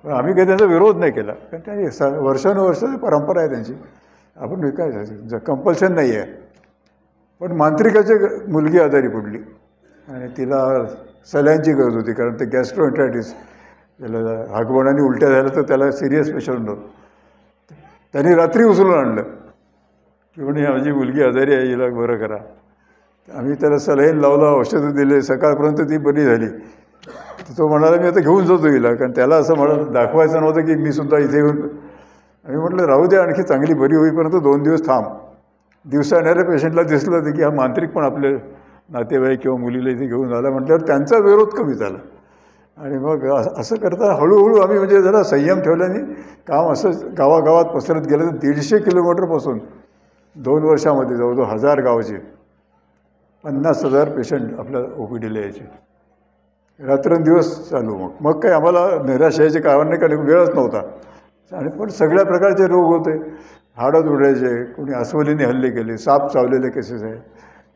पण आम्ही काही त्यांचा विरोध नाही केला, कारण त्या वर्षानुवर्षाची परंपरा आहे त्यांची, आपण काय कंपल्शन नाही आहे. पण मांत्रिकाची मुलगी आजारी पडली आणि तिला सलाईनची गरज होती, कारण ते गॅस्ट्रोएंटरायटिस, त्याला हागवणाने उलट्या झाल्या तर त्याला सिरियस पेशंट होतं. त्यांनी रात्री उचलून आणलं की म्हणजे माझी मुलगी आजारी आहे, हिला बरं करा. आम्ही त्याला सलाईन लावलं, औषधं दिले, सकाळपर्यंत ती बरी झाली. तर तो म्हणाला मी आता घेऊन जातो हिला, कारण त्याला असं म्हणत दाखवायचं नव्हतं की मी सुद्धा इथे येऊन. आम्ही म्हटलं राहू द्या, आणखी चांगली बरी होईपर्यंत 2 दिवस थांब. दिवसा येणाऱ्या पेशंटला दिसलं होतं की हा मांत्रिक पण आपले नातेवाईक किंवा मुलीला इथे घेऊन आला म्हटल्यावर त्यांचा विरोध कमी झाला. आणि मग असं करता हळूहळू आम्ही म्हणजे जरा संयम ठेवल्याने काम असं गावागावात पसरत गेलं. तर 150 किलोमीटरपासून 2 वर्षामध्ये जवळजवळ 1000 गावाचे 50,000 पेशंट आपल्या OPDला यायचे. रात्रंदिवस चालू. मग काही आम्हाला निराश यायचे कारण नाही, कारण वेळच नव्हता. आणि पण सगळ्या प्रकारचे रोग होते. हाडं तुडायचे, कोणी अस्वलीने हल्ले केले, साप चावलेले केसेस आहे,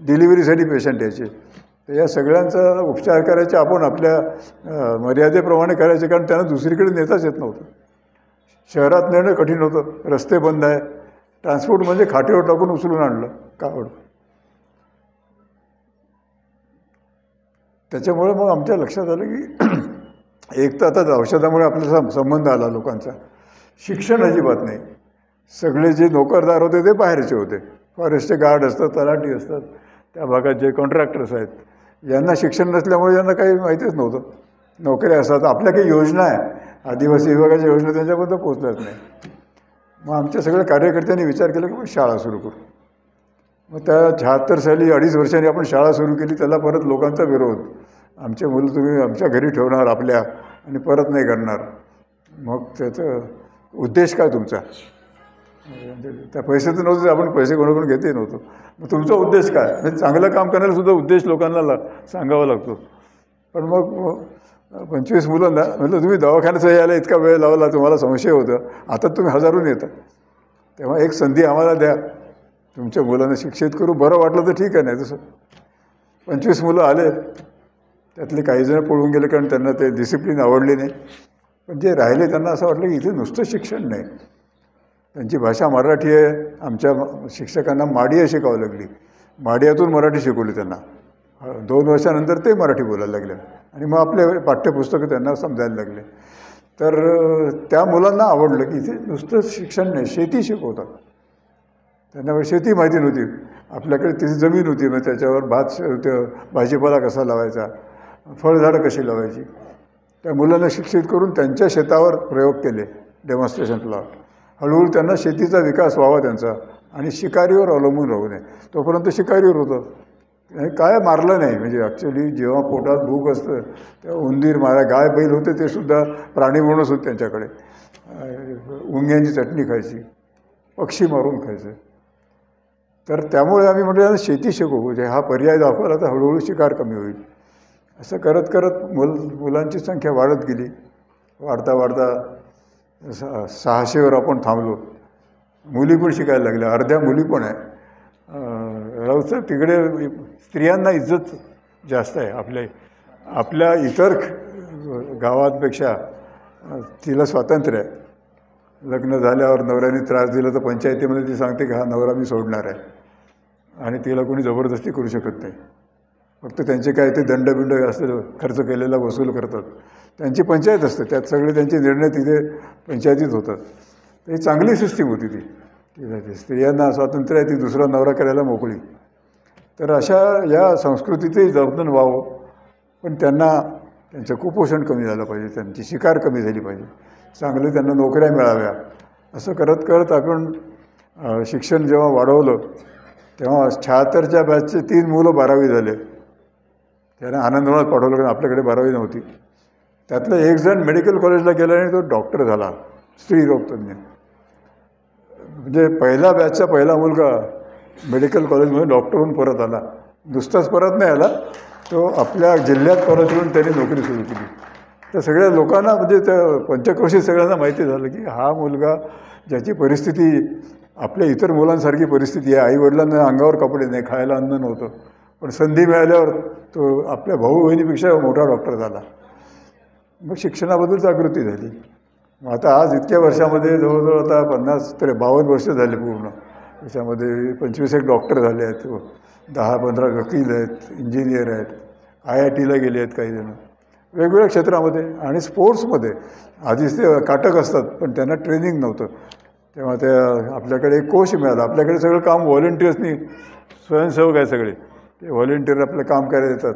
डिलिव्हरीसाठी पेशंट यायचे. तर या सगळ्यांचा उपचार करायचे आपण आपल्या मर्यादेप्रमाणे करायचे, कारण त्यांना दुसरीकडे नेताच येत नव्हतं. शहरात नेणं कठीण होतं, रस्ते बंद आहे. ट्रान्सपोर्ट म्हणजे खाटेवर टाकून उचलून आणलं कावड. त्याच्यामुळे मग आमच्या लक्षात आलं की एक तर आता औषधामुळे आपल्याला संबंध आला लोकांचा. शिक्षण अजिबात नाही. सगळे जे नोकरदार होते ते बाहेरचे होते. फॉरेस्टचे गार्ड असतात, तलाठी असतात, त्या भागात जे कॉन्ट्रॅक्टर्स आहेत, यांना शिक्षण नसल्यामुळे यांना काही माहितीच नव्हतं. नोकऱ्या असतात, आपल्या काही योजना आहे, आदिवासी विभागाच्या योजना त्यांच्याबद्दल पोचल्याच नाही. मग आमच्या सगळ्या कार्यकर्त्यांनी विचार केला की आपण शाळा सुरू करू. मग त्या 76 साली 2.5 वर्षांनी आपण शाळा सुरू केली. त्याला परत लोकांचा विरोध, आमचे मुलं तुम्ही आमच्या घरी ठेवणार आपल्या आणि परत नाही करणार. मग त्याचं उद्देश काय तुमचा, त्या पैसे तर नव्हते, आपण पैसे कोणाकडून घेते नव्हतो. मग तुमचा उद्देश काय, म्हणजे चांगलं काम करण्याला सुद्धा उद्देश लोकांना सांगावा लागतो. पण मग 25 मुलं म्हटलं तुम्ही दवाखान्यात यायला इतका वेळ लावला, तुम्हाला संशय होतं, आता तुम्ही हजारून येता, तेव्हा एक संधी आम्हाला द्या. तुमच्या मुलांना शिक्षित करू, बरं वाटलं तर ठीक आहे, नाही तसं 25 मुलं आले, त्यातले काही जण पळून गेले कारण त्यांना ते डिसिप्लिन आवडली नाही. पण जे राहिले त्यांना असं वाटलं की इथे नुसतं शिक्षण नाही, त्यांची भाषा मराठी आहे. आमच्या शिक्षकांना माडिया शिकावं लागली, माडियातून मराठी शिकवली त्यांना. 2 वर्षानंतर ते मराठी बोलायला लागले आणि मग आपले पाठ्यपुस्तकं त्यांना समजायला लागले. तर त्या मुलांना आवडलं की इथे नुसतं शिक्षण नाही, शेती शिकवतात. त्यांना शेती माहिती नव्हती, आपल्याकडे तिथे जमीन होती, मग त्याच्यावर भाजीपाला कसा लावायचा, फळझाडं कशी लावायची. त्या मुलांना शिक्षित करून त्यांच्या शेतावर प्रयोग केले, डेमॉन्स्ट्रेशन प्लॉट. हळूहळू त्यांना शेतीचा विकास व्हावा त्यांचा आणि शिकारीवर अवलंबून राहू नये. तोपर्यंत शिकारीवर होतं, काय मारलं नाही. म्हणजे ॲक्च्युली जेव्हा पोटात भूक असतं तेव्हा उंदीर मारा, गाय बैल होते ते सुद्धा प्राणी म्हणूनच होते त्यांच्याकडे. उंग्यांची चटणी खायची, पक्षी मारून खायचं. तर त्यामुळे आम्ही म्हटलं शेती शिकवू, म्हणजे हा पर्याय दाखवला तर हळूहळू शिकार कमी होईल. असं करत करत मुलांची संख्या वाढत गेली. वाढता वाढता 600वर आपण थांबलो. मुली पण शिकायला लागल्या, अर्ध्या मुली पण आहे. राऊसाहेब तिकडे स्त्रियांना इज्जत जास्त आहे आपल्या इतर गावांपेक्षा. तिला स्वातंत्र्य आहे. लग्न झाल्यावर नवऱ्याने त्रास दिला तर पंचायतीमध्ये ती सांगते की हा नवरा मी सोडणार आहे आणि तिला कोणी जबरदस्ती करू शकत नाही. फक्त त्यांचे काय ते दंडबिंड असं खर्च केलेला वसूल करतात. त्यांची पंचायत असते, त्यात सगळे त्यांचे निर्णय तिथे पंचायतीत होतात. ही चांगली सिस्टीम होती ती. स्त्रियांना स्वातंत्र्य आहे, ती दुसरा नवरा करायला मोकळी. तर अशा या संस्कृतीचंही जतन व्हावं, पण त्यांचं कुपोषण कमी झालं पाहिजे, त्यांची शिकार कमी झाली पाहिजे, चांगले त्यांना नोकऱ्या मिळाव्या. असं करत करत आपण शिक्षण जेव्हा वाढवलं तेव्हा 76च्या बॅचचे 3 मुलं 12वी झाले. त्याने आनंदवनात पाठवलं कारण आपल्याकडे 12वी नव्हती. त्यातलं एक जण मेडिकल कॉलेजला गेला आणि तो डॉक्टर झाला, स्त्रीरोगतज्ञ. म्हणजे पहिला बॅचचा पहिला मुलगा मेडिकल कॉलेजमध्ये डॉक्टर होऊन परत आला. नुसताच परत नाही आला, तो आपल्या जिल्ह्यात परत येऊन त्यांनी नोकरी सुरू केली. तर सगळ्या लोकांना म्हणजे त्या पंचक्रोशीत सगळ्यांना माहिती झालं की हा मुलगा ज्याची परिस्थिती आपल्या इतर मुलांसारखी परिस्थिती आहे, आईवडिलांना अंगावर कपडे नाही, खायला अन्न नव्हतं, पण संधी मिळाल्यावर तो आपल्या भाऊ बहिणीपेक्षा मोठा डॉक्टर झाला. मग शिक्षणाबद्दल जागृती झाली. मग आता आज इतक्या वर्षामध्ये जवळजवळ आता 52 वर्ष झाले पूर्ण. त्याच्यामध्ये 25 डॉक्टर झाले आहेत, 10-15 वकील आहेत, इंजिनियर आहेत, IITला गेले आहेत काही जण वेगवेगळ्या क्षेत्रामध्ये. आणि स्पोर्ट्समध्ये आधीच ते काटक असतात पण त्यांना ट्रेनिंग नव्हतं, तेव्हा त्या आपल्याकडे एक कोच मिळाला. आपल्याकडे सगळं काम व्हॉलेंटियर्सनी, स्वयंसेवक आहे सगळे, ते व्हॉलेंटियर आपलं काम करायला येतात.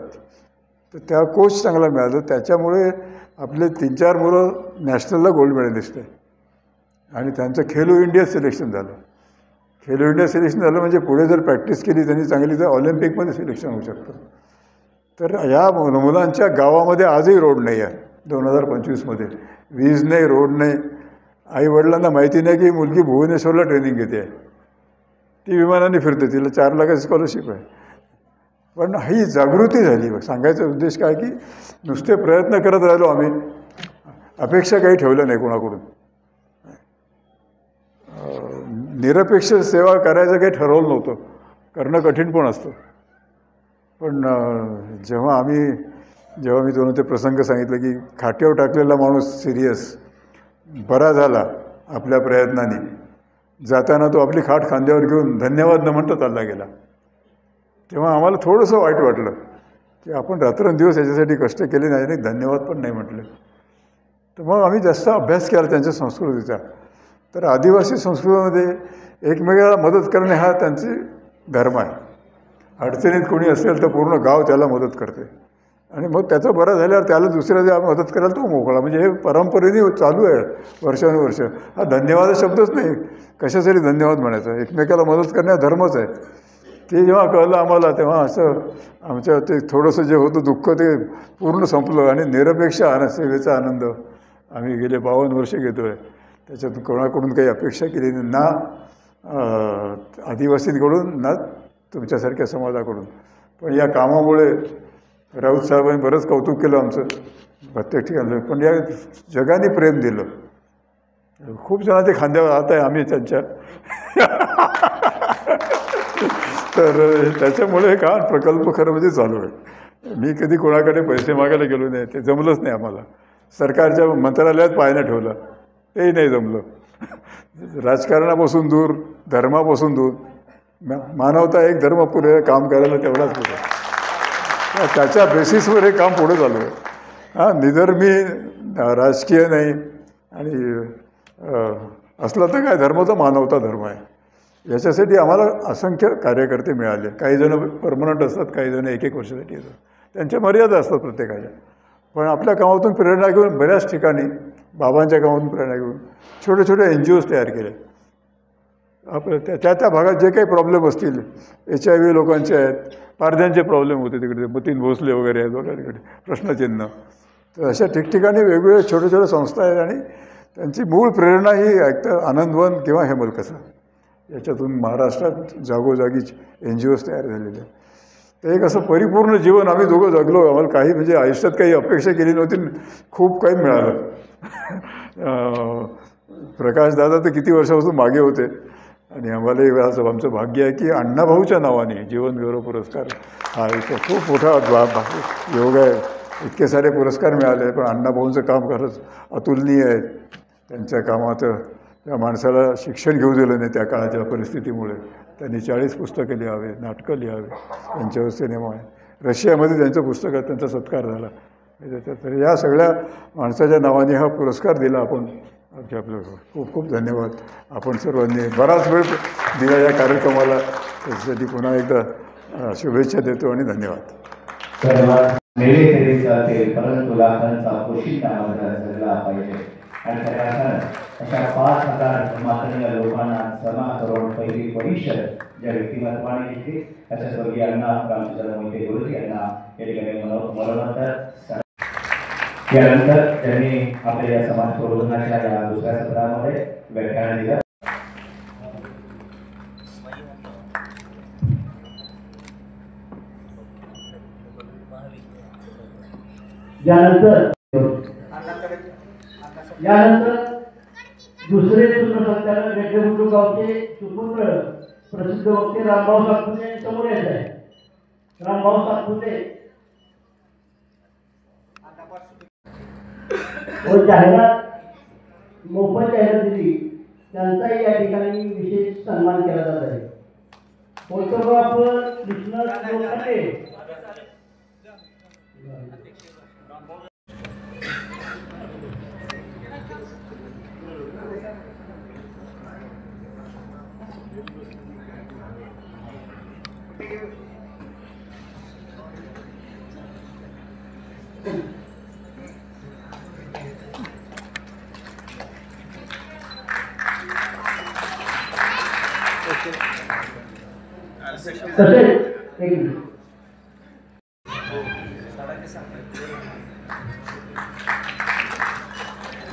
तर त्या कोच चांगला मिळालं, त्याच्यामुळे आपले 3-4 मुलं नॅशनलला गोल्ड मेडलिस्ट आहे. आणि त्यांचं खेलो इंडिया सिलेक्शन झालं. खेलो इंडिया सिलेक्शन झालं म्हणजे पुढे जर प्रॅक्टिस केली त्यांनी चांगली तर ऑलिम्पिकमध्ये सिलेक्शन होऊ शकतं. तर या मुलांच्या गावामध्ये आजही रोड नाही आहे. 2025मध्ये वीज नाही, रोड नाही. आईवडिलांना माहिती नाही की मुलगी भुवनेश्वरला ट्रेनिंग घेते आहे, ती विमानाने फिरते, तिला 4 लाखाची स्कॉलरशिप आहे. पण ही जागृती झाली. सांगायचा उद्देश काय की नुसते प्रयत्न करत राहिलो आम्ही, अपेक्षा काही ठेवल्या नाही कोणाकडून. निरपेक्ष सेवा करायचं काही ठरवलं नव्हतं, करणं कठीण पण असतं. पण जेव्हा मी दोन ते प्रसंग सांगितलं की खाट्यावर टाकलेला माणूस सिरियस बरा झाला आपल्या प्रयत्नाने, जाताना तो आपली खाट खांद्यावर घेऊन धन्यवाद न म्हणता चालला गेला, तेव्हा आम्हाला थोडंसं वाईट वाटलं की आपण रात्रंदिवस याच्यासाठी कष्ट केले नाही आणि धन्यवाद पण नाही म्हटले. तर मग आम्ही जास्त अभ्यास केला त्यांच्या संस्कृतीचा. तर आदिवासी संस्कृतीमध्ये एकमेकाला मदत करणे हा त्यांचे धर्म आहे. अडचणीत कोणी असेल तर पूर्ण गाव त्याला मदत करते आणि मग त्याचं बरं झाल्यावर त्याला दुसऱ्या मदत करायला तो मोकळा. म्हणजे हे परंपरेने चालू आहे वर्षानुवर्ष. हा धन्यवाद शब्दच नाही, कशासाठी धन्यवाद म्हणायचं, एकमेकाला मदत करणे धर्मच आहे. ते जेव्हा कळलं आम्हाला तेव्हा असं आमच्या ते थोडंसं जे होतं दुःख ते पूर्ण संपलं आणि निरपेक्ष सेवेचा आनंद आम्ही गेले 52 वर्ष घेतो आहे. त्याच्यात कोणाकडून काही अपेक्षा केली नाही, ना आदिवासींकडून ना तुमच्यासारख्या समाजाकडून. पण या कामामुळे राऊत साहेबांनी बरंच कौतुक केलं आमचं प्रत्येक ठिकाणी. पण या जगाने प्रेम दिलं. खूप जणांचे खांद्यावर हात आहे आम्ही त्यांच्या तर त्याच्यामुळे हे काम प्रकल्प खरं म्हणजे चालू आहे. मी कधी कोणाकडे पैसे मागायला गेलो नाही, ते जमलंच नाही आम्हाला. सरकारच्या मंत्रालयात पाय नाही ठेवलं, तेही नाही जमलं. राजकारणापासून दूर, धर्मापासून दूर, मानवता एक धर्म पुरे काम करायला तेवढाच पुढे, त्याच्या बेसिसवर हे काम पुढे चालू आहे. हां, निधर मी राजकीय नाही आणि असला तर काय, धर्म तर मानवता धर्म आहे. याच्यासाठी आम्हाला असंख्य कार्यकर्ते मिळाले. काही जण परमनंट असतात, काही जण एक एक वर्षासाठी येतात, त्यांच्या मर्यादा असतात प्रत्येकाच्या. पण आपल्या कामातून प्रेरणा घेऊन बऱ्याच ठिकाणी, बाबांच्या कामातून प्रेरणा घेऊन छोटे छोटे NGOs तयार केले. आपल्या त्या भागात जे काही प्रॉब्लेम असतील, HIV लोकांचे आहेत, पारध्यांचे प्रॉब्लेम होते तिकडे, मतीन भोसले वगैरे आहेत बघा तिकडे, प्रश्नचिन्ह. तर अशा ठिकठिकाणी वेगवेगळ्या छोट्या छोट्या संस्था आहेत आणि त्यांची मूळ प्रेरणा ही एकतर आनंदवन किंवा हेमलकसा, याच्यातून महाराष्ट्रात जागोजागी NGOs तयार झालेले आहेत. ते एक असं परिपूर्ण जीवन आम्ही दोघं जगलो. आम्हाला काही म्हणजे आयुष्यात काही अपेक्षा केली नव्हती, खूप काही मिळालं. प्रकाश दादा तर किती वर्षापासून मागे होते आणि आम्हालाही असं आमचं भाग्य आहे की अण्णाभाऊच्या नावाने जीवनगौरव पुरस्कार हा एक खूप मोठा योग आहे. इतके सारे पुरस्कार मिळाले, पण अण्णाभाऊंचं काम खरंच अतुलनीय आहे. त्यांच्या कामात त्या माणसाला शिक्षण घेऊ दिलं नाही त्या काळाच्या परिस्थितीमुळे. त्यांनी 40 पुस्तकं लिहावे, नाटकं लिहावे, त्यांच्यावर सिनेमा आहे. रशियामध्ये त्यांचं पुस्तक आहे, त्यांचा सत्कार झाला. तर या सगळ्या माणसाच्या नावाने हा पुरस्कार दिला आपण आपलं खूप खूप धन्यवाद. आपण सर्वांनी बराच वेळ दिला या कार्यक्रमाला, त्यासाठी पुन्हा एकदा शुभेच्छा देतो आणि धन्यवाद. धन्यवाद. मेले तरी चालते, परंतु लाखांचा पोशिंदा जगला पाहिजे. आणि त्या अशा 5,000 मातंग लोकांना समा करून पहिली परिषद ज्या व्यक्तिमत्वाने घेतली, अशा स्वर्गीय अण्णा रामचंद्र मोहिते गुरुजी यांना या ठिकाणी मनोनंतर यानंतर त्यांनी आपल्या या समाज प्रबोधनाच्या या दुसऱ्या सत्रामध्ये व्याख्यान दिलं. यानंतर दुसरे सूत्रसंचालक रेड्डीमुंडू गावचे सुपुत्र प्रसिद्ध वक्ते रामभाऊ सातपुते समोर येत आहे. रामभाऊ सातपुते व जाहिरात मोफत जाहिरात दिली, त्यांचाही या ठिकाणी विशेष सन्मान केला जात आहे. फोटोग्राफर कृष्ण लोखंडे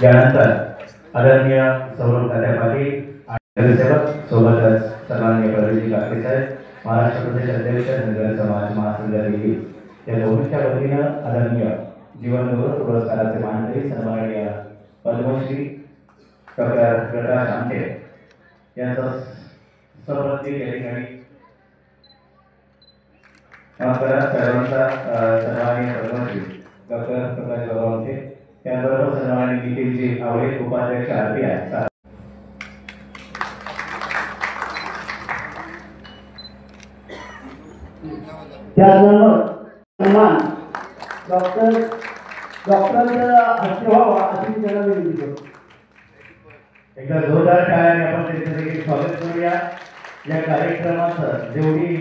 यानंतर आदरणीय सौरभ तात्या पाटील आणि नगरसेवक सोबतच सन्माननीय परवीजी काकडे साहेब, महाराष्ट्र प्रदेश अध्यक्ष नगर समाज महासंघ दिल्ली या दोन्हीच्या वतीनं आदरणीय जीवनगौरव पुरस्काराचे मानकरी सन्माननीय पद्मश्री डॉक्टर प्रकाश आमटे यांचा सप्रत्येक या ठिकाणी सर्वांचा सन्माननीय पद्मश्री डॉक्टर प्रकाश आमटे, त्याबरोबर सन्माननीय नितीनजी आवळे उपाध्यक्ष RPI. त्याचबरोबर सन्मान डॉक्टरांचा हस्ते व्हावा अशी त्यांना विनंती करतो. एकदा जोरदार टाळ्याने आपण त्यांचं देखील स्वागत करूया. या कार्यक्रमाचं जेवढी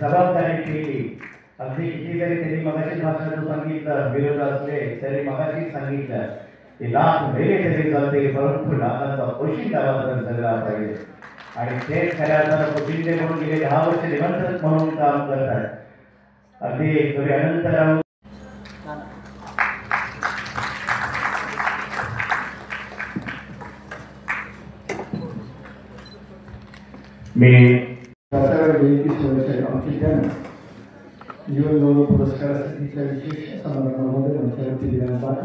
जबाबदारी केली, अगदी किती जरी त्यांनी मगाशी भाषणातून सांगितलं विरोध असले तरी मगाशी सांगितलं की लाख मेले तरी चालते, परंतु लाखांचा पोशिंदा मात्र जगला पाहिजे. आणि ते खऱ्या अर्थानं पोशिंदे म्हणून गेले 10 वर्ष निमंत्रण म्हणून काम करतात. अगदी थोडी अनंत राहून जीवनगौरव पुरस्कारासाठीच्या विशेष समारंभामध्ये मंचावरती दिल्यानंतर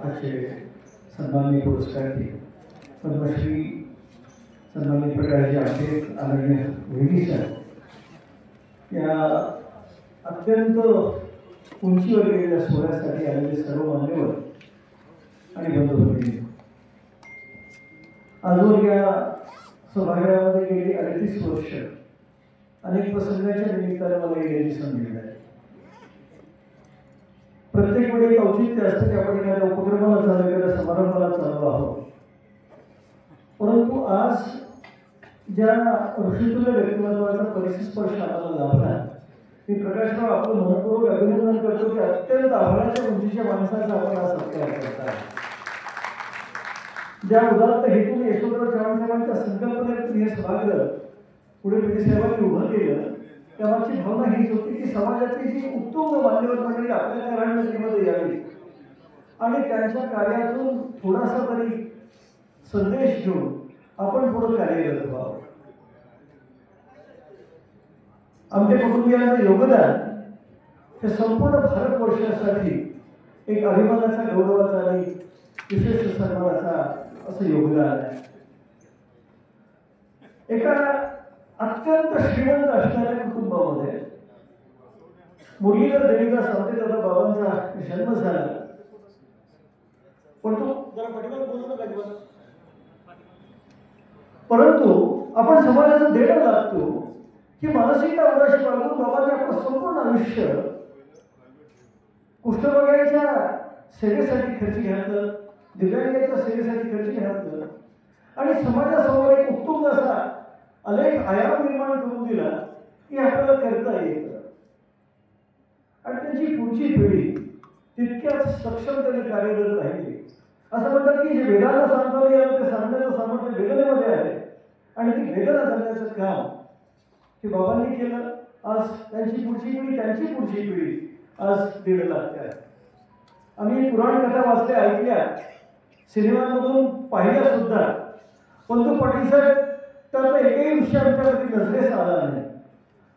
आजचे सन्माननीय पुरस्कार पद्मश्री सन्माननीय प्रकाशजी आमचे आदरणीय वहिनी साहेब या अत्यंत उंचीवर गेलेल्या सोहळ्यासाठी आलेले सर्व मान्यवर आणि बंधू भगिनी, आजवर या सभागृहामध्ये गेली 38 वर्ष अनेक प्रसंगाच्या निमित्ताने मला येण्याची संधी मिळाली. प्रत्येक वेळी एक औचित्य असतं की आपण एखाद्या उपक्रमाला चालू एखाद्या समारंभाला चालू आहोत. परंतु आज ज्या ऋषितुल्य व्यक्तिमत्वाचा परिस्पर्श आम्हाला लाभला, मी प्रकाशराव आपलं मनपूर्वक अभिनंदन करतो की अत्यंत आव्हानाच्या उंचीच्या माणसाचा आपण आज सत्कार करता. ज्या उदात्त हेतूने यशवंतराव चव्हाण साहेबांच्या संकल्पनेतून हे सभागृह पुढे पिढी साहेबांनी उभं केलं, त्यामागची भावना हीच होती की समाजातली जी उत्तुंग मान्यवर मंडळी आपल्या कार्यालयामध्ये यावी आणि त्यांच्या कार्यातून थोडासा तरी संदेश घेऊन आपण पुढे कार्यरत व्हावं. आमच्या कुटुंबियांचं योगदान हे संपूर्ण भारतवर्षासाठी एक अभिमानाचा, गौरवाचा आणि विशेष सन्मानाचा असं योगदान आहे. एका अत्यंत श्रीमंत असणाऱ्या कुटुंबामध्ये मुरलीधर देवीदास आमटे दादा बाबांचा जन्म झाला. परंतु आपण समाजाचं देणं लागतो की मानसिकता उदाशी बाळगून बाबांनी आपलं संपूर्ण आयुष्य कुष्ठरोग्यांच्या सेवेसाठी खर्च घातलं, दिव्यांगांच्या सेवेसाठी खर्च घातलं आणि समाजासमोर एक उत्तुंग असा अनेक आयाम निर्माण करून दिला की आपल्याला करता येतं. आणि त्यांची पुढची पिढी तितक्याच सक्षमतेने कार्यरत राहिली. असं म्हणतात की जे वेदांना सांगता येईल ते सांगण्याचं सामर्थ्य वेदनेमध्ये आहे आणि ती वेदना सांगण्याचं काम हे बाबांनी केलं. आज त्यांची पुढची पिढी, त्यांची पुढची पिढी आज देणं लागते आहे. आम्ही पुराण कथा वाचल्या, ऐकल्या, सिनेमांमधून पाहिल्या सुद्धा, परंतु पाटील साहेब त्यातला एकही विषय आमच्या कधी नजरेस आला नाही.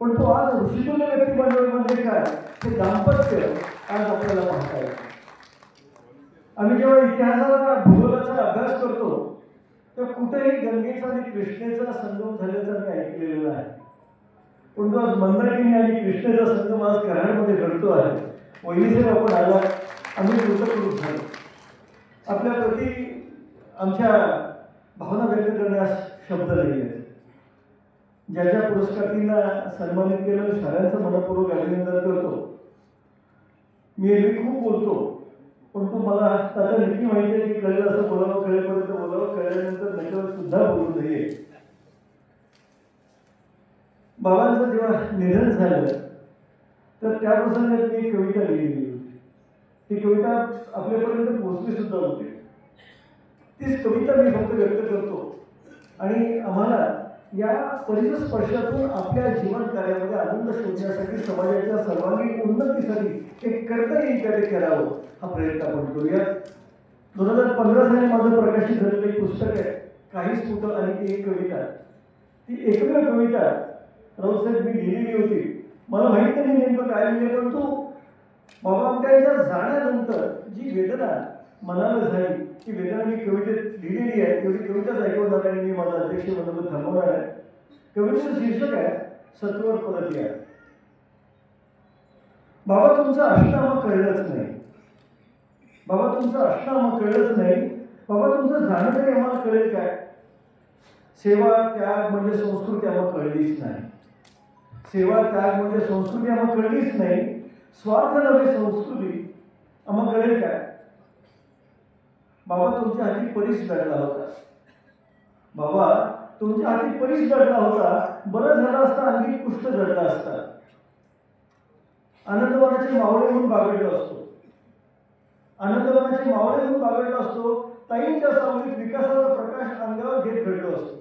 पण तो आज ऋषितुल्य व्यक्तिमंडळ म्हणजे काय ते दाम्पत्य आज आपल्याला पाहता येतं. आम्ही जेव्हा इतिहासाचा, भूगोलाचा अभ्यास करतो तर कुठेही गंगेचा आणि कृष्णेचा संगम झाल्याचं मी ऐकलेलं आहे. परंतु आज मंदाकिनी आणि कृष्णेचा संगम आज कराडमध्ये घडतो आहे. वहिनीसाहेब आपण आला, आम्ही कृतकृत झालो. आपल्या प्रती आमच्या भावना व्यक्त करण्यास शब्द नाही आहेत. ज्या ज्या पुरस्कारांना सन्मानित केलं साऱ्यांचं मनपूर्वक अभिनंदन करतो. मी खूप बोलतो, परंतु मला आता नक्की माहिती आहे की कळलं असं बोलावं, कळेपर्यंत बोलावं, कळल्यानंतर नकळत सुद्धा बोलू नये. बाबांचं जेव्हा निधन झालं तर त्या प्रसंगात मी एक कविता लिहिलेली होती. ती कविता आपल्यापर्यंत पोहोचली सुद्धा होती. तीच कविता मी फक्त व्यक्त करतो आणि आम्हाला या परिसस्पर्शातून आपल्या जीवन कार्यामध्ये आनंद शोधण्यासाठी, समाजाच्या सर्वांगीण उन्नतीसाठी एक करता येईल का ते करावं हा प्रयत्न आपण करूया. 2015 साली माझं प्रकाशित झालेलं एक पुस्तक आहे, काही स्फुट आणि एक कविता. ती एकमेव कविता राऊतसाहेब मी लिहिलेली होती. मला माहीत नाही नेमकं काय लिहिले, परंतु बाबा आमच्या जाण्यानंतर जी वेदना मनाला झाली ती वेदना मी कवितेत लिहिलेली आहे. तेवढी कविताच ऐकवणार आणि मी माझा अध्यक्ष म्हणून थांबवणार आहे. कवितेचं शीर्षक आहे सत्वर परत या. बाबा तुमचं असणं आम्हाला कळलंच नाही, बाबा तुमचं असणं आम्हाला कळलंच नाही, बाबा तुमचं जाणं तरी आम्हाला कळेल काय. सेवा त्याग म्हणजे संस्कृती आम्हाला कळलीच नाही, सेवा त्याग म्हणजे संस्कृती आम्हाला कळलीच नाही. स्वार्थ नव्हे संस्कृती आम्हाला कळेल काय. बाबा तुमच्या हाती परीस दडला होता, बाबा तुमच्या हाती परीस दडला होता, बरं झालं असता आणखी कुष्ठ दडला असता. आनंदवनाचे मावळे म्हणून बागडलो असतो, आनंदवनाचे मावळे म्हणून बागडलो असतो. ताईंच्या सावलीत विकासाचा प्रकाश अंगावर घेत घडलो असतो.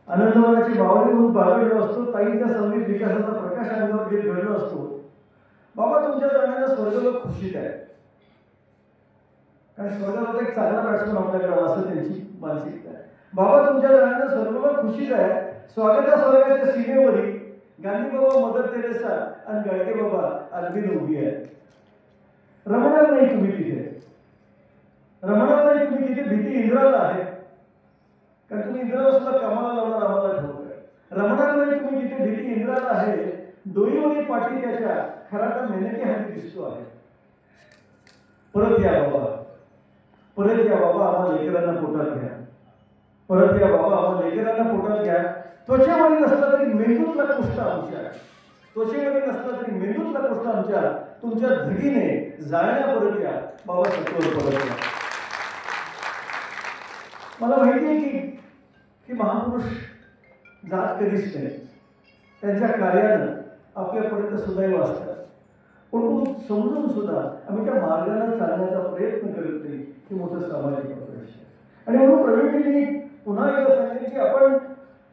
आनंदवनाचे मावळे म्हणून बागडलो असतो, ताईंच्या सावलीत विकासाचा प्रकाश अंगावर घेत घडलो असतो. बाबा तुमच्या जाण्याला स्वर्गलोक खुशीत आहे, कारण स्वर्गलोक एक चांगला बॅट्समन आपल्याकडे असं त्यांची मानसिकता आहे. बाबा तुमच्या जाण्याला स्वर्गलोक खुशीत आहे. स्वागता स्वर्गाच्या सीमेवरील गांधी बाबा, मदर तेरेसा आणि गाडगे बाबा अरविंद उभी आहे. रमणार नाही तुम्ही तिथे, रमणार नाही तुम्ही तिथे. भीती इंद्राला आहे, कारण तुम्ही इंद्राला सुद्धा कामाला लावणार आम्हाला ठाऊक आहे. रमणांमध्ये तुम्ही जिथे भीती इंद्राला आहे, डोईवरी पाठी त्याच्या खरा तर मेहनती हाती दिसतो आहे. परत या बाबा, परत या बाबा, आम्हाला लेकरांना पोटात घ्या. परत या बाबा, आम्हाला लेकरांना पोटात घ्या. त्वचेवरील नसला तरी मेंदूतला कुष्ठ आमच्या, त्वचेवरील नसला तरी मेंदूतला कुष्ठ आमच्या, तुमच्या धगीने जाळण्या परत या बाबा, सत्तेवर परत या. मला माहिती आहे की महापुरुष जात कधीच नाही, त्यांच्या कार्यानं आपल्यापर्यंत सुदैव असतात. पण समजून सुद्धा आम्ही त्या मार्गाला चालण्याचा प्रयत्न करत नाही, हे मोठं सामाजिक अपयश आहे. आणि म्हणून प्रवीणजींनी पुन्हा एकदा सांगितलं की आपण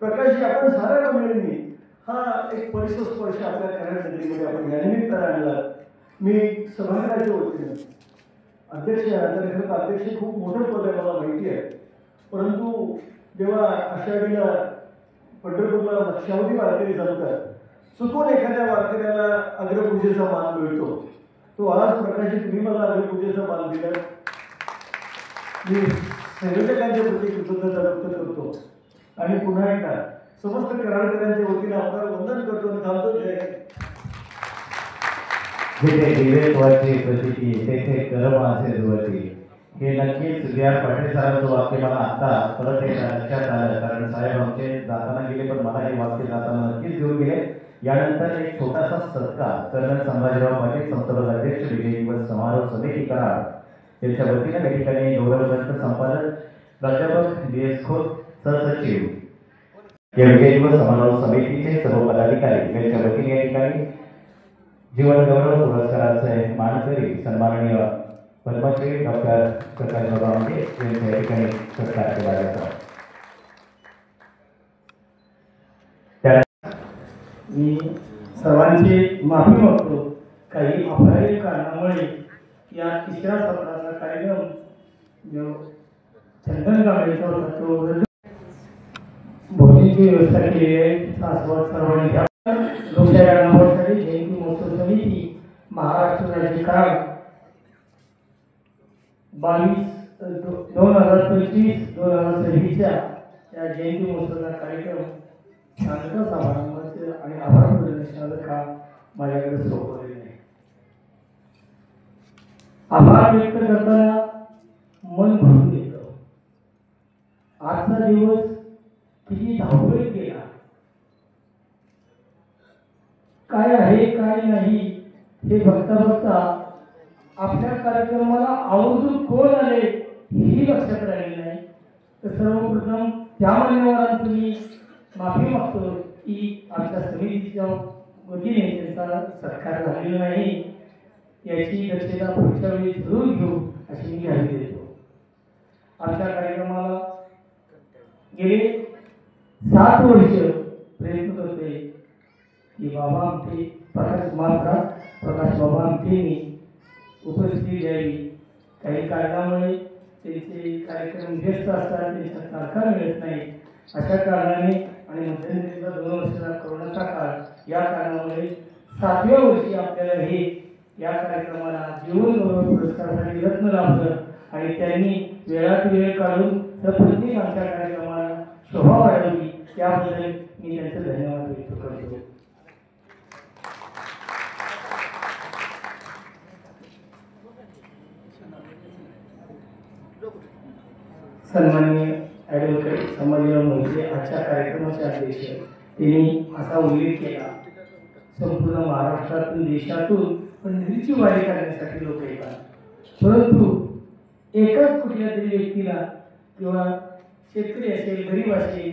प्रकाशजी, आपण साऱ्या मंडळींनी हा एक परिसस्पर्श आपल्या कार्यानगरीमध्ये आपण या निमित्तानं आणला. मी सभागृहाच्या वतीनं अध्यक्ष आहे, अध्यक्ष खूप मोठं पद आहे मला माहिती आहे, परंतु जेव्हा आषाढीला पंढरपूरला लक्षावधी वारकरी जमतात, चुकून एखाद्या वारकऱ्याला अग्रपूजेचा मान मिळतो, तो आज प्रकाशी तुम्ही मला अग्रपूजेचा मान दिला, मी संयोजकांच्या प्रती कृतज्ञता व्यक्त करतो. आणि पुन्हा एकदा समस्त कराडकरांच्या वतीने आपल्याला वंदन करतो आणि थांबतो. जय जिथे दिव्यत्वाची प्रतीची तेथे कर माझे जुळती. हे नक्कीच वी आर पाटील सरांचं वाक्य मला आता परत एकदा लक्षात आलं, कारण साहेब आमचे जाताना गेले, पण मला हे वाक्य जाताना नक्कीच घेऊन गेले. यानंतर एक छोटासा सत्कार कर्नल संभाजीराव पाटील, संस्थापक अध्यक्ष, विजय दिवस समारोह समिती कराड यांच्या वतीने या ठिकाणी गौरव ग्रंथ संपादक प्राध्यापक DS खोत, सहसचिव या विजय दिवस समारोह समितीचे सर्व पदाधिकारी यांच्या वतीने या ठिकाणी जीवन गौरव पुरस्काराचे मानकरी सन्माननीय पद्मश्री डॉक्टर प्रकाश बाबा आमटे यांच्या या ठिकाणी सत्कार केला जातो. मी सर्वांची माफी मागतो. काही अपघाती कारणामुळे या तिसऱ्या सत्राचा कार्यक्रम जो चंदन गावाचा होता तो भोजनाची व्यवस्था केली आहे, तिचा आस्वाद सर्वांनी घ्या. लोकशाही आढावासाठी जयंती महोत्सव समिती महाराष्ट्र राज्य कराड 2025-2026 या जयंती महोत्सवाचा कार्यक्रम शांतता समारंभाचे आणि आभार प्रदर्शनाचं काम माझ्याकडे सोपवलेलं आहे. आभार व्यक्त करताना मन भरून येतं. आजचा दिवस किती धावपळीत गेला, काय आहे काय नाही हे बघता बघता आपल्या कार्यक्रमाला आवर्जून कोण आले हेही लक्षात राहिले नाही. तर सर्वप्रथम त्या मान्यवरांचं मी माफी मागतो की आमच्या समितीच्या वतीने त्यांचा सत्कार झालेला नाही, याची दक्षता पुढच्या वेळी जरूर घेऊ अशी मी हमी देतो. आमच्या कार्यक्रमाला गेले 7 वर्ष प्रयत्न करतोय की बाबा आमचे प्रकाश बाबा आमटेंनी उपस्थिती द्यावी. काही कारणामुळे त्यांचे कार्यक्रम व्यस्त असतात, त्यांच्या तारखा मिळत नाही. अशा कारणाने आणि मध्यंतरीचा 2 वर्षाचा कोरोनाचा काळ या कारणामुळे 7व्या वर्षी आपल्याला हे या कार्यक्रमाला जीवन गौरव पुरस्कारासाठी रत्न लाभलं आणि त्यांनी वेळात वेळ काढून प्रत्येक आमच्या कार्यक्रमाला शोभा वाढवली. त्याबद्दल मी त्यांचे धन्यवाद व्यक्त करतो. सन्माननीय ॲडव्होकेट संभाजीराव मोहिते आजच्या कार्यक्रमाचे अध्यक्ष, त्यांनी असा उल्लेख केला, संपूर्ण महाराष्ट्रातून देशातून पंढरीची वारी करण्यासाठी लोक येतात, परंतु एकाच कुठल्या तरी व्यक्तीला किंवा शेतकरी असेल गरीब असेल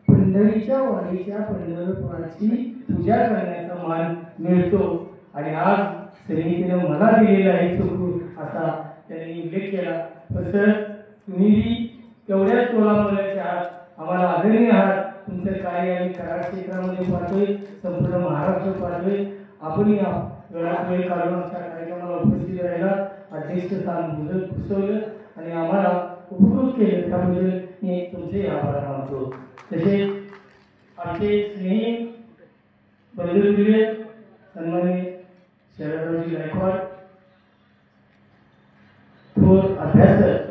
पंढरीच्या वारीच्या पंढरपुराची पूजा करण्याचा मान मिळतो. आणि आज समितीनं मला दिलेला आहे चुकून असा त्यांनी उल्लेख केला. तसं तुम्ही तेवढ्याच कोल्हापुराचे आहात, आम्हाला आदरणीय आहात. तुमचं कार्य आम्ही कराड क्षेत्रामध्ये पाहतोय, संपूर्ण महाराष्ट्र पाहतोय. आपणही वेळात वेळ काढून आमच्या कार्यक्रमाला उपस्थित राहिला, अध्यक्षस्थान मुदत घुसवलं आणि आम्हाला उपकृत केलं, त्याबद्दल मी तुमचे आभार मानतो. तसेच आमचे स्नेही बंधुप्रिय सन्माननीय शरदरावजी गायकवाड, थोर अभ्यासक